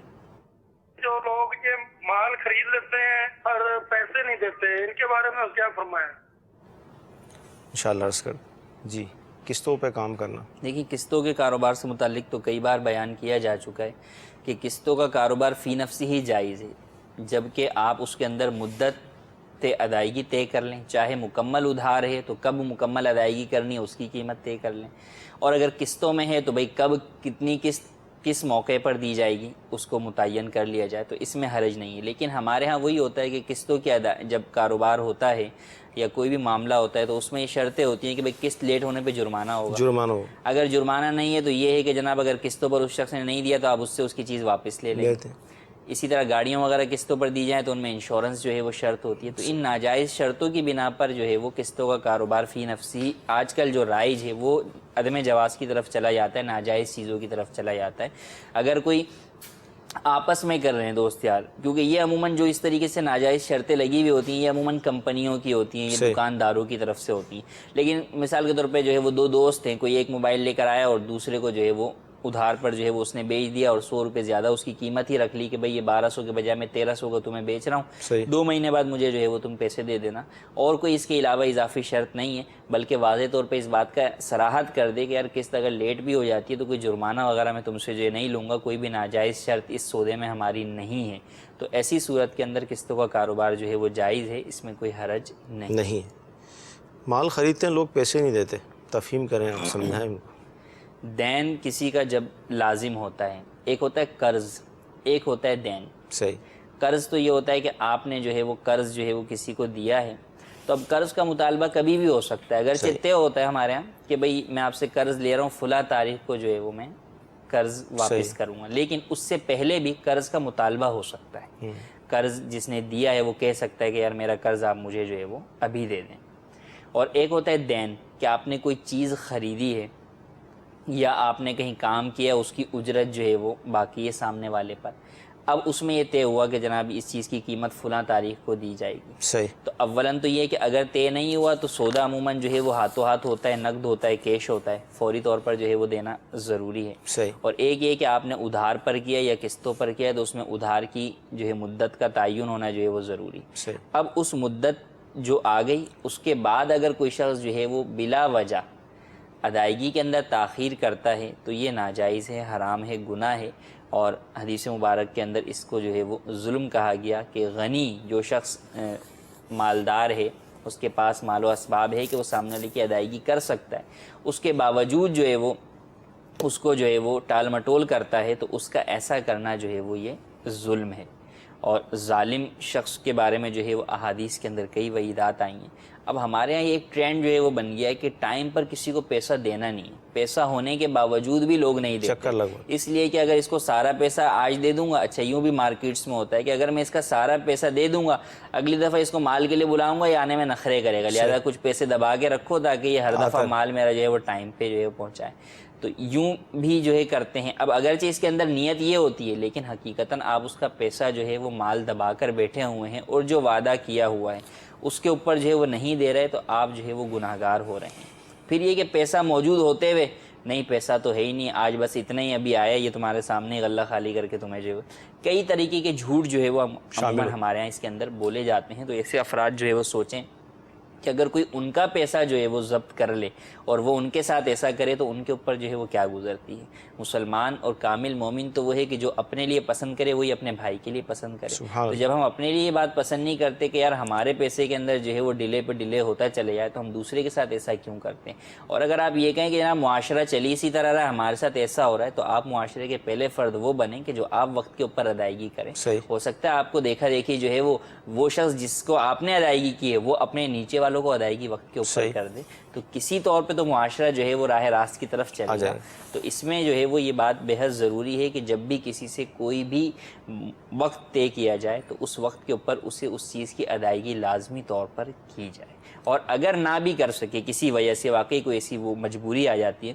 جو لوگ یہ مال خرید لیتے ہیں اور پیسے نہیں دیتے، ان کے بارے میں کیا فرمائیں؟ انشاءاللہ عرض کر. جی قسطوں پہ کام کرنا. دیکھیے قسطوں کے کاروبار سے متعلق تو کئی بار بیان کیا جا چکا ہے کہ قسطوں کا کاروبار فی نفسی ہی جائز ہے، جبکہ آپ اس کے اندر مدت ادائیگی طے کر لیں. چاہے مکمل ادھار ہے تو کب مکمل ادائیگی کرنی ہے اس کی قیمت طے کر لیں، اور اگر قسطوں میں ہے تو بھئی کب کتنی قسط کس موقع پر دی جائے گی اس کو متعین کر لیا جائے، تو اس میں حرج نہیں ہے. لیکن ہمارے ہاں وہی ہوتا ہے کہ قسطوں کی جب کاروبار ہوتا ہے یا کوئی بھی معاملہ ہوتا ہے تو اس میں یہ شرطیں ہوتی ہیں کہ بھئی قسط لیٹ ہونے پہ جرمانہ ہوگا. اگر جرمانہ نہیں ہے تو یہ ہے کہ جناب اگر قسطوں پر اس شخص نے نہیں دیا تو آپ اس سے اس کی چیز واپس لے لیں. اسی طرح گاڑیوں وغیرہ قسطوں پر دی جائیں تو ان میں انشورنس جو ہے وہ شرط ہوتی ہے. تو ان ناجائز شرطوں کی بنا پر جو ہے وہ قسطوں کا کاروبار فی نفسی آج کل جو رائج ہے وہ عدم جواز کی طرف چلا جاتا ہے، ناجائز چیزوں کی طرف چلا جاتا ہے. اگر کوئی آپس میں کر رہے ہیں دوست یار، کیونکہ یہ عموماً جو اس طریقے سے ناجائز شرطیں لگی ہوئی ہوتی ہیں یہ عموماً کمپنیوں کی ہوتی ہیں، یہ دکانداروں کی طرف سے ہوتی ہیں. لیکن مثال کے طور پہ جو ہے وہ دو دوست ہیں، کوئی ایک موبائل لے کر آیا اور دوسرے کو جو ہے وہ ادھار پر جو ہے وہ اس نے بیچ دیا اور 100 روپے زیادہ اس کی قیمت ہی رکھ لی کہ بھئی یہ 1200 کے بجائے میں 1300 کا تمہیں بیچ رہا ہوں، 2 مہینے بعد مجھے جو ہے وہ تم پیسے دے دینا. اور کوئی اس کے علاوہ اضافی شرط نہیں ہے، بلکہ واضح طور پہ اس بات کا صراحت کر دے کہ یار قسط اگر لیٹ بھی ہو جاتی ہے تو کوئی جرمانہ وغیرہ میں تم سے جو ہے نہیں لوں گا، کوئی بھی ناجائز شرط اس سودے میں ہماری نہیں ہے. تو ایسی صورت کے اندر قسطوں کا کاروبار جو ہے وہ جائز ہے، اس میں کوئی حرج نہیں ہے. مال خریدتے ہیں لوگ پیسے نہیں دیتے، تفہیم کریں آپ، سمجھائیں ان کو. دین کسی کا جب لازم ہوتا ہے، ایک ہوتا ہے قرض، ایک ہوتا ہے دین. صحیح. قرض تو یہ ہوتا ہے کہ آپ نے جو ہے وہ قرض جو ہے وہ کسی کو دیا ہے، تو اب قرض کا مطالبہ کبھی بھی ہو سکتا ہے. اگرچہ طے ہوتا ہے ہمارے ہاں کہ بھئی میں آپ سے قرض لے رہا ہوں، فلاں تاریخ کو جو ہے وہ میں قرض واپس کروں گا، لیکن اس سے پہلے بھی قرض کا مطالبہ ہو سکتا ہے. قرض جس نے دیا ہے وہ کہہ سکتا ہے کہ یار میرا قرض آپ مجھے جو ہے وہ ابھی دے دیں. اور ایک ہوتا ہے دین، کہ آپ نے کوئی چیز خریدی ہے یا آپ نے کہیں کام کیا، اس کی اجرت جو ہے وہ باقی ہے سامنے والے پر. اب اس میں یہ طے ہوا کہ جناب اس چیز کی قیمت فلاں تاریخ کو دی جائے گی. صحیح. تو اولاً تو یہ کہ اگر طے نہیں ہوا تو سودا عموماً جو ہے وہ ہاتھوں ہاتھ ہوتا ہے، نقد ہوتا ہے، کیش ہوتا ہے، فوری طور پر جو ہے وہ دینا ضروری ہے. صحیح. اور ایک یہ کہ آپ نے ادھار پر کیا یا قسطوں پر کیا تو اس میں ادھار کی جو ہے مدت کا تعین ہونا جو ہے وہ ضروری. صحیح. اب اس مدت جو آ گئی اس کے بعد اگر کوئی شخص جو ہے وہ بلا وجہ ادائیگی کے اندر تاخیر کرتا ہے تو یہ ناجائز ہے، حرام ہے، گناہ ہے. اور حدیث مبارک کے اندر اس کو جو ہے وہ ظلم کہا گیا کہ غنی جو شخص مالدار ہے، اس کے پاس مال و اسباب ہے کہ وہ سامنے والے کی ادائیگی کر سکتا ہے، اس کے باوجود جو ہے وہ اس کو جو ہے وہ ٹال مٹول کرتا ہے تو اس کا ایسا کرنا جو ہے وہ یہ ظلم ہے. اور ظالم شخص کے بارے میں جو ہے وہ احادیث کے اندر کئی وعیدات آئی ہیں. اب ہمارے یہاں یہ ایک ٹرینڈ جو ہے وہ بن گیا ہے کہ ٹائم پر کسی کو پیسہ دینا نہیں ہے، پیسہ ہونے کے باوجود بھی لوگ نہیں دیتے، اس لیے کہ اگر اس کو سارا پیسہ آج دے دوں گا. اچھا یوں بھی مارکیٹس میں ہوتا ہے کہ اگر میں اس کا سارا پیسہ دے دوں گا، اگلی دفعہ اس کو مال کے لیے بلاؤں گا یا آنے میں نخرے کرے گا، لہٰذا کچھ پیسے دبا کے رکھو تاکہ یہ ہر دفعہ مال میرا جو ہے وہ ٹائم پہ جو ہے پہنچائے. تو یوں بھی جو ہے کرتے ہیں. اب اگرچہ اس کے اندر نیت یہ ہوتی ہے لیکن حقیقتاً آپ اس کا پیسہ جو ہے وہ مال دبا کر بیٹھے ہوئے ہیں اور جو وعدہ کیا ہوا ہے اس کے اوپر جو ہے وہ نہیں دے رہے تو آپ جو ہے وہ گناہگار ہو رہے ہیں. پھر یہ کہ پیسہ موجود ہوتے ہوئے نہیں پیسہ تو ہے ہی نہیں، آج بس اتنا ہی ابھی آیا، یہ تمہارے سامنے غلہ خالی کر کے تمہیں جو ہے کئی طریقے کے جھوٹ جو ہے وہ عموماً ہمارے یہاں اس کے اندر بولے جاتے ہیں. تو ایسے افراد جو ہے وہ سوچیں کہ اگر کوئی ان کا پیسہ جو ہے وہ ضبط کر لے اور وہ ان کے ساتھ ایسا کرے تو ان کے اوپر جو ہے وہ کیا گزرتی ہے. مسلمان اور کامل مومن تو وہ ہے کہ جو اپنے لیے پسند کرے وہی اپنے بھائی کے لیے پسند کرے. تو جب ہم اپنے لیے یہ بات پسند نہیں کرتے کہ یار ہمارے پیسے کے اندر جو ہے وہ ڈیلے پہ ڈیلے ہوتا چلے جائے تو ہم دوسرے کے ساتھ ایسا کیوں کرتے ہیں. اور اگر آپ یہ کہیں کہ جناب معاشرہ چلی اسی طرح رہا، ہمارے ساتھ ایسا ہو رہا ہے، تو آپ معاشرے کے پہلے فرد وہ بنیں کہ جو آپ وقت کے اوپر ادائیگی کریں. ہو سکتا ہے آپ کو دیکھا دیکھی جو ہے وہ شخص جس کو آپ نے ادائیگی کی ہے وہ اپنے نیچے والوں کو ادائیگی وقت کے اوپر کر دے، تو کسی طور پہ تو معاشرہ جو ہے وہ راہ راست کی طرف چلے جائے. تو اس میں جو ہے وہ یہ بات بے حد ضروری ہے کہ جب بھی کسی سے کوئی بھی وقت طے کیا جائے تو اس وقت کے اوپر اسے اس چیز کی ادائیگی لازمی طور پر کی جائے. اور اگر نہ بھی کر سکے کسی وجہ سے، واقعی کوئی ایسی وہ مجبوری آ جاتی ہے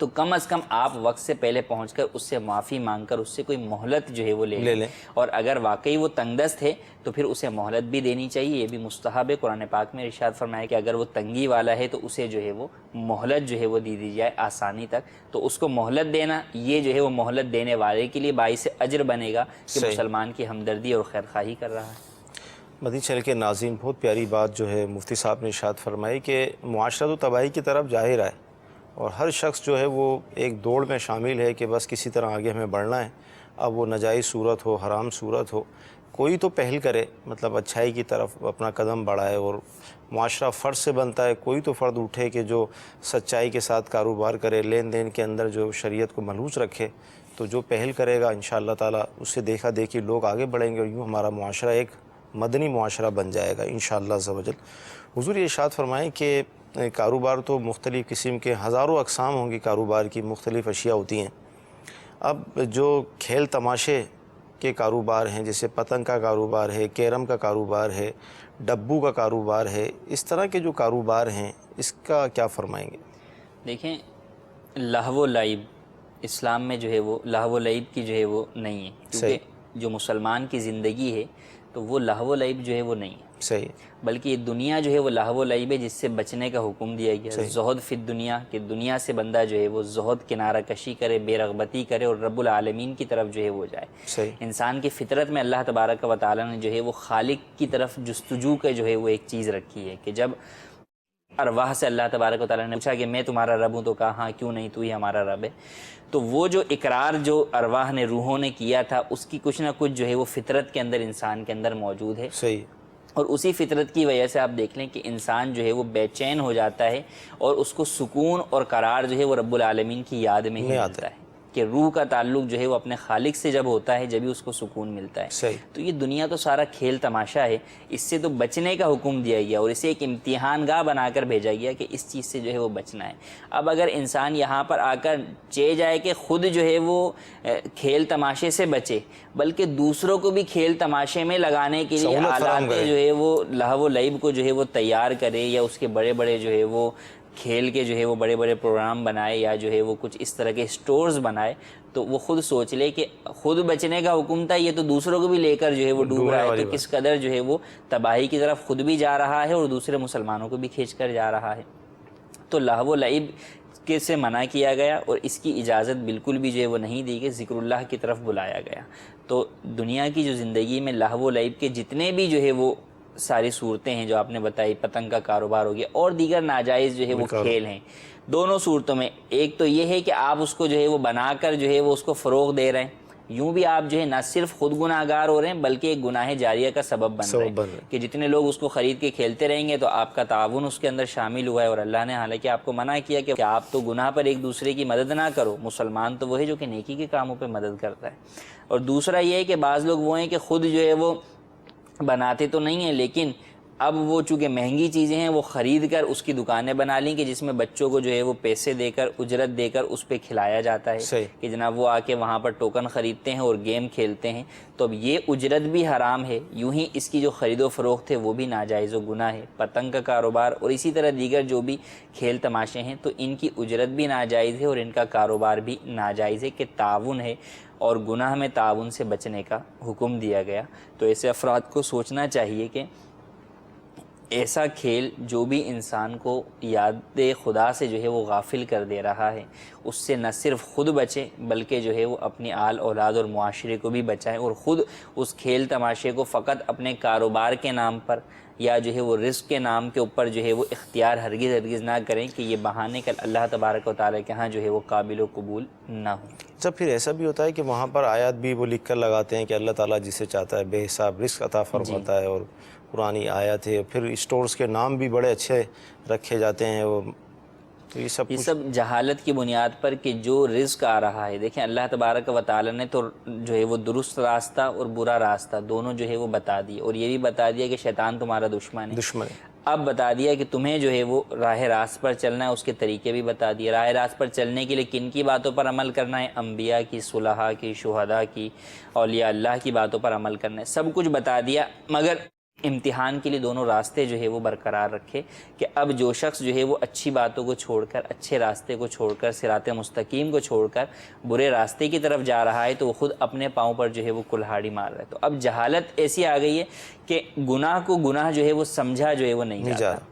تو کم از کم آپ وقت سے پہلے پہنچ کر اس سے معافی مانگ کر اس سے کوئی مہلت جو ہے وہ لے لیں، اور اگر واقعی وہ تنگ دست ہے تو پھر اسے مہلت بھی دینی چاہیے، یہ بھی مستحب ہے۔ قرآن پاک میں ارشاد فرمایا کہ اگر وہ تنگی والا ہے تو اسے جو ہے وہ مہلت جو ہے وہ دی جائے آسانی تک، تو اس کو مہلت دینا یہ جو ہے وہ مہلت دینے والے کے لیے باعث اجر بنے گا کہ مسلمان کی ہمدردی اور خیرخواہی کر رہا ہے۔ مدنی چینل کے ناظرین، بہت پیاری بات جو ہے مفتی صاحب نے ارشاد فرمائی کہ معاشرہ تو تباہی کی طرف جا ہی رہا ہے، اور ہر شخص جو ہے وہ ایک دوڑ میں شامل ہے کہ بس کسی طرح آگے ہمیں بڑھنا ہے، اب وہ ناجائز صورت ہو، حرام صورت ہو، کوئی تو پہل کرے، مطلب اچھائی کی طرف اپنا قدم بڑھائے، اور معاشرہ فرد سے بنتا ہے، کوئی تو فرد اٹھے کہ جو سچائی کے ساتھ کاروبار کرے، لین دین کے اندر جو شریعت کو ملحوظ رکھے، تو جو پہل کرے گا انشاءاللہ تعالیٰ اس سے دیکھا دیکھی لوگ آگے بڑھیں گے، اور یوں ہمارا معاشرہ ایک مدنی معاشرہ بن جائے گا انشاءاللہ عز و جل۔ حضور یہ ارشاد فرمائیں کہ کاروبار تو مختلف قسم کے ہزاروں اقسام ہوں گی، کاروبار کی مختلف اشیاء ہوتی ہیں۔ اب جو کھیل تماشے کے کاروبار ہیں، جیسے پتنگ کا کاروبار ہے، کیرم کا کاروبار ہے، ڈبو کا کاروبار ہے، اس طرح کے جو کاروبار ہیں اس کا کیا فرمائیں گے؟ دیکھیں، لہو و لعب اسلام میں جو ہے وہ لہو و لعب کی جو ہے وہ نہیں ہے، کیونکہ جو مسلمان کی زندگی ہے تو وہ لہو و لعب جو ہے وہ نہیں ہے، صحیح، بلکہ یہ دنیا جو ہے وہ لہو و لعب ہے جس سے بچنے کا حکم دیا گیا۔ زہد فی الدنیا، کہ دنیا سے بندہ جو ہے وہ زہد کنارہ کشی کرے، بے رغبتی کرے اور رب العالمین کی طرف جو ہے وہ جائے۔ صحیح، انسان کی فطرت میں اللہ تبارک و تعالیٰ نے جو ہے وہ خالق کی طرف جستجو کا جو ہے وہ ایک چیز رکھی ہے، کہ جب ارواح سے اللہ تبارک و تعالیٰ نے پوچھا کہ میں تمہارا رب ہوں، تو کہا ہاں کیوں نہیں، تو ہی ہمارا رب ہے، تو وہ جو اقرار جو ارواح نے، روحوں نے کیا تھا، اس کی کچھ نہ کچھ جو ہے وہ فطرت کے اندر انسان کے اندر موجود ہے۔ صحیح، اور اسی فطرت کی وجہ سے آپ دیکھ لیں کہ انسان جو ہے وہ بے چین ہو جاتا ہے، اور اس کو سکون اور قرار جو ہے وہ رب العالمین کی یاد میں ہی ملتا ہے، کہ روح کا تعلق جو ہے وہ اپنے خالق سے جب ہوتا ہے جبھی اس کو سکون ملتا ہے۔ تو یہ دنیا تو سارا کھیل تماشا ہے، اس سے تو بچنے کا حکم دیا گیا، اور اسے ایک امتحان گاہ بنا کر بھیجا گیا کہ اس چیز سے جو ہے وہ بچنا ہے۔ اب اگر انسان یہاں پر آ کر چے جائے کہ خود جو ہے وہ کھیل تماشے سے بچے، بلکہ دوسروں کو بھی کھیل تماشے میں لگانے کے لیے آلات جو ہے وہ لہو و لعب کو جو ہے وہ تیار کرے، یا اس کے بڑے بڑے جو ہے وہ کھیل کے جو ہے وہ بڑے بڑے پروگرام بنائے، یا جو ہے وہ کچھ اس طرح کے سٹورز بنائے، تو وہ خود سوچ لے کہ خود بچنے کا حکم تھا، یہ تو دوسروں کو بھی لے کر جو ہے وہ ڈوب رہا ہے، تو کس قدر جو ہے وہ تباہی کی طرف خود بھی جا رہا ہے اور دوسرے مسلمانوں کو بھی کھینچ کر جا رہا ہے۔ تو لہو و لعب کے سے منع کیا گیا، اور اس کی اجازت بالکل بھی جو ہے وہ نہیں دی کہ ذکر اللہ کی طرف بلایا گیا۔ تو دنیا کی جو زندگی میں لہو و لعب کے جتنے بھی جو ہے وہ ساری صورتیں ہیں جو آپ نے بتائی، پتنگ کا کاروبار ہو گیا اور دیگر ناجائز جو ہے وہ کھیل ہیں، دونوں صورتوں میں ایک تو یہ ہے کہ آپ اس کو جو ہے وہ بنا کر جو ہے وہ اس کو فروغ دے رہے ہیں، یوں بھی آپ جو ہے نہ صرف خود گناہ گار ہو رہے ہیں بلکہ ایک گناہ جاریہ کا سبب بن رہے ہیں، کہ جتنے لوگ اس کو خرید کے کھیلتے رہیں گے تو آپ کا تعاون اس کے اندر شامل ہوا ہے، اور اللہ نے حالانکہ آپ کو منع کیا کہ آپ تو گناہ پر ایک دوسرے کی مدد نہ کرو، مسلمان تو وہ ہے جو کہ نیکی کے کاموں پہ مدد کرتا ہے۔ اور دوسرا یہ ہے کہ بعض لوگ وہ ہیں کہ خود جو ہے وہ بناتے تو نہیں ہیں، لیکن اب وہ چونکہ مہنگی چیزیں ہیں وہ خرید کر اس کی دکانیں بنا لیں کہ جس میں بچوں کو جو ہے وہ پیسے دے کر، اجرت دے کر اس پہ کھلایا جاتا ہے، کہ جناب وہ آ کے وہاں پر ٹوکن خریدتے ہیں اور گیم کھیلتے ہیں، تو اب یہ اجرت بھی حرام ہے، یوں ہی اس کی جو خرید و فروخت ہے وہ بھی ناجائز و گناہ ہے۔ پتنگ کا کاروبار اور اسی طرح دیگر جو بھی کھیل تماشے ہیں تو ان کی اجرت بھی ناجائز ہے اور ان کا کاروبار بھی ناجائز ہے، کہ تعاون ہے اور گناہ میں تعاون سے بچنے کا حکم دیا گیا۔ تو ایسے افراد کو سوچنا چاہیے کہ ایسا کھیل جو بھی انسان کو یاد خدا سے جو ہے وہ غافل کر دے رہا ہے، اس سے نہ صرف خود بچے بلکہ جو ہے وہ اپنی آل اولاد اور معاشرے کو بھی بچائیں، اور خود اس کھیل تماشے کو فقط اپنے کاروبار کے نام پر یا جو ہے وہ رزق کے نام کے اوپر جو ہے وہ اختیار ہرگز نہ کریں، کہ یہ بہانے کل اللہ تبارک و تعالیٰ کے ہاں جو ہے وہ قابل و قبول نہ ہوں۔ جب پھر ایسا بھی ہوتا ہے کہ وہاں پر آیات بھی وہ لکھ کر لگاتے ہیں کہ اللہ تعالیٰ جسے چاہتا ہے بے حساب رزق عطا فرماتا ہے، اور پرانی آیت ہے، پھر اسٹورز کے نام بھی بڑے اچھے رکھے جاتے ہیں، وہ تو یہ سب جہالت کی بنیاد پر کہ جو رزق آ رہا ہے، دیکھیں اللہ تبارک و تعالیٰ نے تو جو ہے وہ درست راستہ اور برا راستہ دونوں جو ہے وہ بتا دیے، اور یہ بھی بتا دیا کہ شیطان تمہارا دشمن ہے، اب بتا دیا کہ تمہیں جو ہے وہ راہ راست پر چلنا ہے، اس کے طریقے بھی بتا دیے، راہ راست پر چلنے کے لیے کن کی باتوں پر عمل کرنا ہے، انبیاء کی، صلحاء کی، شہداء کی، اولیاء اللہ کی باتوں پر عمل کرنا ہے، سب کچھ بتا دیا، مگر امتحان کے لیے دونوں راستے جو ہے وہ برقرار رکھے کہ اب جو شخص جو ہے وہ اچھی باتوں کو چھوڑ کر، اچھے راستے کو چھوڑ کر، صراط مستقیم کو چھوڑ کر برے راستے کی طرف جا رہا ہے تو وہ خود اپنے پاؤں پر جو ہے وہ کلہاڑی مار رہا ہے۔ تو اب جہالت ایسی آ گئی ہے کہ گناہ کو گناہ جو ہے وہ سمجھا جو ہے وہ نہیں جاتا۔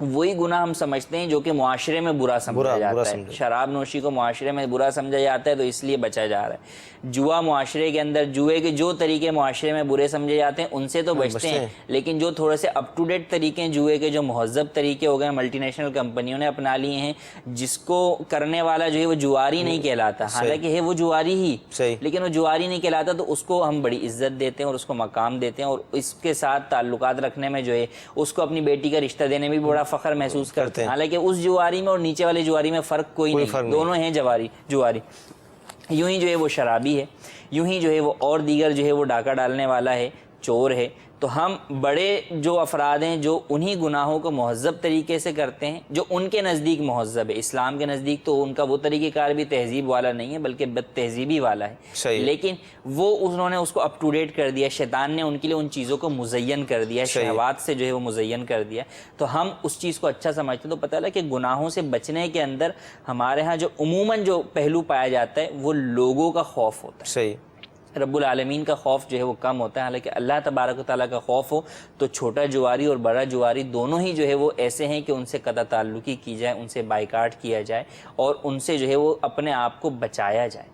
وہی گناہ ہم سمجھتے ہیں جو کہ معاشرے میں برا سمجھا جاتا ہے۔ شراب نوشی کو معاشرے میں برا سمجھا جاتا ہے تو اس لیے بچا جا رہا ہے۔ جوا معاشرے کے اندر، جوئے کے جو طریقے معاشرے میں برے سمجھے جاتے ہیں ان سے تو بچتے ہیں، لیکن جو تھوڑے سے اپ ٹو ڈیٹ طریقے ہیں جوئے کے، جو مہذب طریقے ہو گئے ملٹی نیشنل کمپنیوں نے اپنا لیے ہیں، جس کو کرنے والا جو ہے وہ جواری نہیں کہلاتا، حالانکہ ہے وہ جواری ہی، لیکن وہ جواری نہیں کہلاتا تو اس کو ہم بڑی عزت دیتے ہیں اور اس کو مقام دیتے ہیں، اور اس کے ساتھ تعلقات رکھنے میں جو ہے اس کو اپنی بیٹی کا رشتہ دینے میں بھی بڑا فخر محسوس کرتے ہیں، حالانکہ اس جواری میں اور نیچے والے جواری میں فرق کوئی نہیں، دونوں ہیں جواری۔ یوں ہی جو ہے وہ شرابی ہے، یوں ہی جو ہے وہ اور دیگر جو ہے وہ ڈاکہ ڈالنے والا ہے، چور ہے۔ تو ہم بڑے جو افراد ہیں جو انہی گناہوں کو مہذب طریقے سے کرتے ہیں، جو ان کے نزدیک مہذب ہے، اسلام کے نزدیک تو ان کا وہ طریقہ کار بھی تہذیب والا نہیں ہے بلکہ بد تہذیبی والا ہے، لیکن وہ انہوں نے اس کو اپ ٹو ڈیٹ کر دیا، شیطان نے ان کے لیے ان چیزوں کو مزین کر دیا، شہوات سے جو ہے وہ مزین کر دیا، تو ہم اس چیز کو اچھا سمجھتے ہیں۔ تو پتہ لگا کہ گناہوں سے بچنے کے اندر ہمارے ہاں جو عموماً جو پہلو پایا جاتا ہے وہ لوگوں کا خوف ہوتا ہے، رب العالمین کا خوف جو ہے وہ کم ہوتا ہے، حالانکہ اللہ تبارک و تعالیٰ کا خوف ہو تو چھوٹا جواری اور بڑا جواری دونوں ہی جو ہے وہ ایسے ہیں کہ ان سے قطع تعلقی کی جائے، ان سے بائیکاٹ کیا جائے اور ان سے جو ہے وہ اپنے آپ کو بچایا جائے۔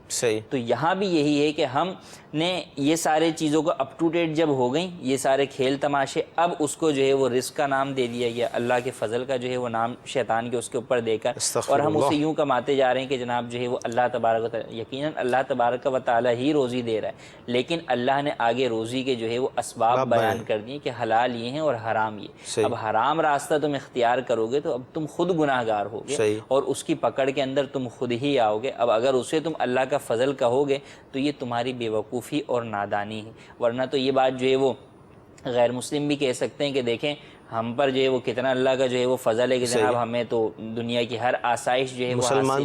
تو یہاں بھی یہی ہے کہ ہم نے یہ سارے چیزوں کو اپ ٹو ڈیٹ جب ہو گئیں، یہ سارے کھیل تماشے، اب اس کو جو ہے وہ رزق کا نام دے دیا گیا، اللہ کے فضل کا جو ہے وہ نام شیطان کے اس کے اوپر دے کر، اور ہم اسے یوں کماتے جا رہے ہیں کہ جناب جو ہے وہ اللہ تبارک و تعالیٰ، یقیناً اللہ تبارک و تعالیٰ ہی روزی دے رہا ہے، لیکن اللہ نے آگے روزی کے جو ہے وہ اسباب بیان کر دیے کہ حلال یہ ہیں اور حرام یہ۔ اب حرام راستہ تم اختیار کرو گے تو اب تم خود گناہ گار ہوگے اور اس کی پکڑ کے اندر تم خود ہی آؤ گے۔ اب اگر اسے تم اللہ کا فضل کہو گے تو یہ تمہاری بے وقوفی اور نادانی ہے، ورنہ تو یہ بات جو ہے وہ غیر مسلم بھی کہہ سکتے ہیں کہ دیکھیں ہم پر جو ہے وہ کتنا اللہ کا جو ہے وہ فضل ہے کہ جناب ہمیں تو دنیا کی ہر آسائش جو ہے وہ مسلمان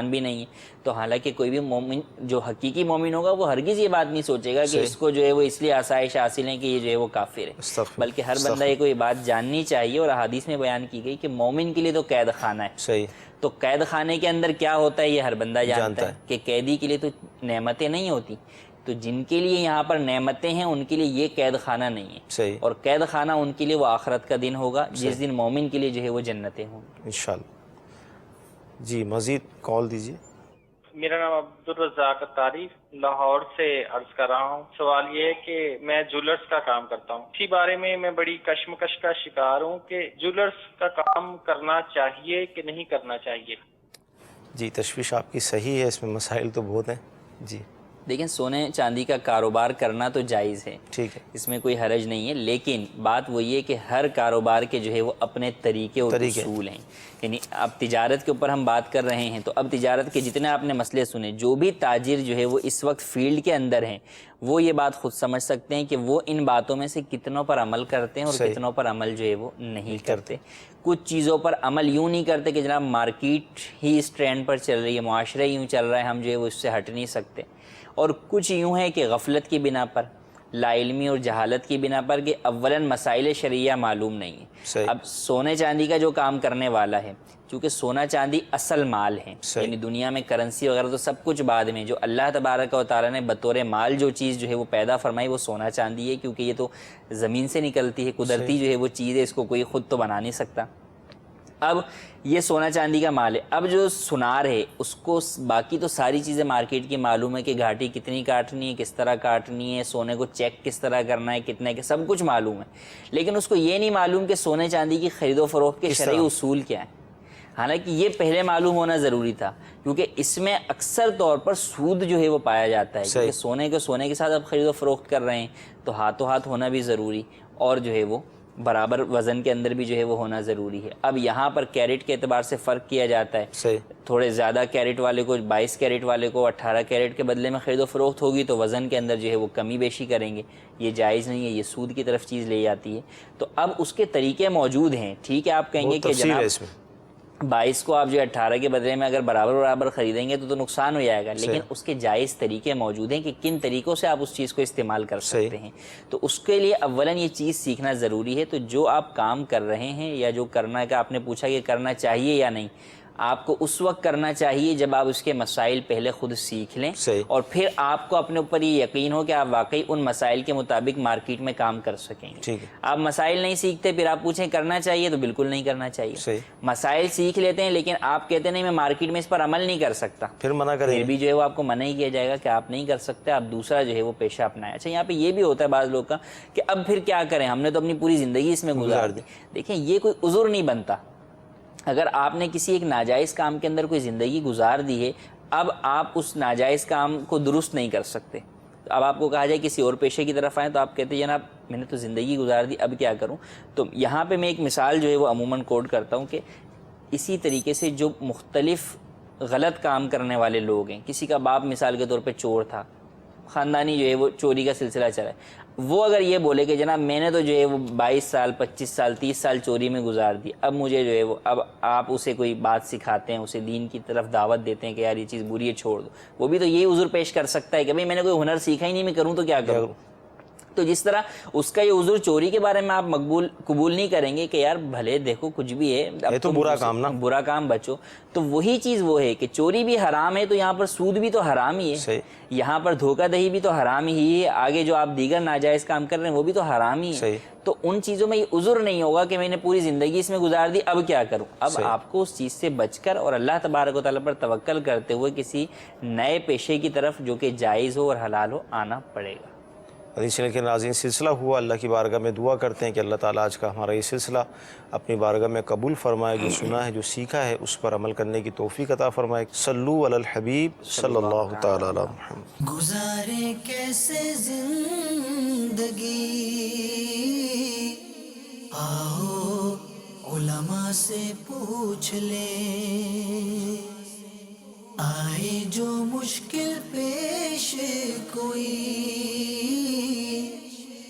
بھی نہیں ہے۔ تو حالانکہ کوئی بھی مومن جو حقیقی مومن ہوگا وہ ہرگز یہ بات نہیں سوچے گا کہ اس کو جو ہے وہ اس لیے آسائش حاصل ہے کہ یہ جو ہے وہ کافر ہے، بلکہ ہر بندہ یہ کوئی بات جاننی چاہیے، اور احادیث میں بیان کی گئی کہ مومن کے لیے تو قید خانہ ہے، تو قید خانے کے اندر کیا ہوتا ہے یہ ہر بندہ جانتا ہے کہ قیدی کے لیے تو نعمتیں نہیں ہوتی، تو جن کے لیے یہاں پر نعمتیں ہیں ان کے لیے یہ قید خانہ نہیں ہے، اور قید خانہ ان کے لیے وہ آخرت کا دن ہوگا جس دن مومن کے لیے جو ہے وہ جنتیں ہوں گی انشاءاللہ۔ جی مزید کال دیجیے۔ میرا نام عبدالرزاق اتاری لاہور سے عرض کر رہا ہوں۔ سوال یہ ہے کہ میں جولرز کا کام کرتا ہوں، اسی بارے میں بڑی کشمکش کا شکار ہوں کہ جولرز کا کام کرنا چاہیے کہ نہیں کرنا چاہیے۔ جی تشویش آپ کی صحیح ہے، اس میں مسائل تو بہت ہیں۔ جی دیکھیں سونے چاندی کا کاروبار کرنا تو جائز ہے، ٹھیک ہے، اس میں کوئی حرج نہیں ہے، لیکن بات وہی ہے کہ ہر کاروبار کے جو ہے وہ اپنے طریقے اور اصول ہیں۔ یعنی اب تجارت کے اوپر ہم بات کر رہے ہیں تو اب تجارت کے جتنے آپ نے مسئلے سنے، جو بھی تاجر جو ہے وہ اس وقت فیلڈ کے اندر ہیں وہ یہ بات خود سمجھ سکتے ہیں کہ وہ ان باتوں میں سے کتنوں پر عمل کرتے ہیں اور کتنوں پر عمل جو ہے وہ نہیں کرتے۔ کچھ چیزوں پر عمل یوں نہیں کرتے کہ جناب مارکیٹ ہی اس ٹرینڈ پر چل رہی ہے، معاشرہ یوں چل رہا ہے، ہم جو ہے وہ اس سے ہٹ نہیں سکتے، اور کچھ یوں ہے کہ غفلت کی بنا پر، لا علمی اور جہالت کی بنا پر کہ اولاً مسائل شرعیہ معلوم نہیں ہے۔ اب سونے چاندی کا جو کام کرنے والا ہے، چونکہ سونا چاندی اصل مال ہے، یعنی دنیا میں کرنسی وغیرہ تو سب کچھ بعد میں، جو اللہ تبارک و تعالیٰ نے بطور مال جو چیز جو ہے وہ پیدا فرمائی وہ سونا چاندی ہے، کیونکہ یہ تو زمین سے نکلتی ہے، قدرتی جو ہے وہ چیز ہے، اس کو کوئی خود تو بنا نہیں سکتا۔ اب یہ سونا چاندی کا مال ہے، اب جو سونار ہے اس کو باقی تو ساری چیزیں مارکیٹ کی معلوم ہے کہ گھاٹی کتنی کاٹنی ہے، کس طرح کاٹنی ہے، سونے کو چیک کس طرح کرنا ہے، کتنے کے، سب کچھ معلوم ہے، لیکن اس کو یہ نہیں معلوم کہ سونے چاندی کی خرید و فروخت کے شرعی اصول کیا ہیں۔ حالانکہ یہ پہلے معلوم ہونا ضروری تھا، کیونکہ اس میں اکثر طور پر سود جو ہے وہ پایا جاتا ہے، کیونکہ سونے کے ساتھ اب خرید و فروخت کر رہے ہیں تو ہاتھوں ہاتھ ہونا بھی ضروری، اور جو ہے وہ برابر وزن کے اندر بھی جو ہے وہ ہونا ضروری ہے۔ اب یہاں پر کیرٹ کے اعتبار سے فرق کیا جاتا ہے، تھوڑے زیادہ کیرٹ والے کو 22 کیرٹ والے کو 18 کیرٹ کے بدلے میں خرید و فروخت ہوگی تو وزن کے اندر جو ہے وہ کمی بیشی کریں گے، یہ جائز نہیں ہے، یہ سود کی طرف چیز لے جاتی ہے۔ تو اب اس کے طریقے موجود ہیں، ٹھیک ہے، آپ کہیں گے کہ جناب 22 کو آپ جو 18 کے بدلے میں اگر برابر خریدیں گے تو نقصان ہو جائے گا، لیکن اس کے جائز طریقے موجود ہیں کہ کن طریقوں سے آپ اس چیز کو استعمال کر سکتے ہیں. تو اس کے لیے اولاً یہ چیز سیکھنا ضروری ہے. تو جو آپ کام کر رہے ہیں یا جو کرنا ہے کہ آپ نے پوچھا کہ کرنا چاہیے یا نہیں، آپ کو اس وقت کرنا چاہیے جب آپ اس کے مسائل پہلے خود سیکھ لیں اور پھر آپ کو اپنے اوپر یہ یقین ہو کہ آپ واقعی ان مسائل کے مطابق مارکیٹ میں کام کر سکیں گے. آپ مسائل نہیں سیکھتے پھر آپ پوچھیں کرنا چاہیے تو بالکل نہیں کرنا چاہیے. مسائل سیکھ لیتے ہیں لیکن آپ کہتے نہیں میں مارکیٹ میں اس پر عمل نہیں کر سکتا، پھر منع کریں پھر بھی جو ہے وہ آپ کو منع ہی کیا جائے گا کہ آپ نہیں کر سکتے، آپ دوسرا جو ہے وہ پیشہ اپنائیں. اچھا یہاں پہ یہ بھی ہوتا ہے بعض لوگ کا کہ اب پھر کیا کریں، ہم نے تو اپنی پوری زندگی اس میں گزار دی. دیکھیں یہ کوئی عذر نہیں بنتا. اگر آپ نے کسی ایک ناجائز کام کے اندر کوئی زندگی گزار دی ہے، اب آپ اس ناجائز کام کو درست نہیں کر سکتے. اب آپ کو کہا جائے کسی اور پیشے کی طرف آئیں تو آپ کہتے ہیں جناب میں نے تو زندگی گزار دی اب کیا کروں. تو یہاں پہ میں ایک مثال جو ہے وہ عموماً کوٹ کرتا ہوں کہ اسی طریقے سے جو مختلف غلط کام کرنے والے لوگ ہیں، کسی کا باپ مثال کے طور پہ چور تھا، خاندانی جو ہے وہ چوری کا سلسلہ چلا ہے، وہ اگر یہ بولے کہ جناب میں نے تو جو ہے وہ 22 سال 25 سال 30 سال چوری میں گزار دی، اب مجھے جو ہے وہ اب آپ اسے کوئی بات سکھاتے ہیں، اسے دین کی طرف دعوت دیتے ہیں کہ یار یہ چیز بری ہے چھوڑ دو، وہ بھی تو یہی عذر پیش کر سکتا ہے کہ بھئی میں نے کوئی ہنر سیکھا ہی نہیں، میں کروں تو کیا کروں. تو جس طرح اس کا یہ عذر چوری کے بارے میں آپ قبول نہیں کریں گے کہ یار بھلے دیکھو کچھ بھی ہے اب تو برا کام نا، برا کام بچو. تو وہی چیز وہ ہے کہ چوری بھی حرام ہے تو یہاں پر سود بھی تو حرام ہی ہے، یہاں پر دھوکہ دہی بھی تو حرام ہی ہے، آگے جو آپ دیگر ناجائز کام کر رہے ہیں وہ بھی تو حرام ہی ہے. تو ان چیزوں میں یہ عذر نہیں ہوگا کہ میں نے پوری زندگی اس میں گزار دی اب کیا کروں. اب آپ کو اس چیز سے بچ کر اور اللہ تبارک و تعالیٰ پر توکل کرتے ہوئے کسی نئے پیشے کی طرف جو کہ جائز ہو اور حلال ہو آنا پڑے گا. حدیث کے ناظرین سلسلہ ہوا، اللہ کی بارگاہ میں دعا کرتے ہیں کہ اللہ تعالیٰ آج کا ہمارا یہ سلسلہ اپنی بارگاہ میں قبول فرمائے، جو سنا ہے جو سیکھا ہے اس پر عمل کرنے کی توفیق عطا فرمائے. صلو علی الحبیب صلی اللہ تعالی علی محمد. گزارے کیسے زندگی، آؤ علماء سے پوچھ لیں، آئے جو مشکل پیش کوئی،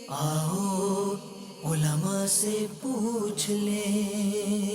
آؤ علماء سے پوچھ لیں.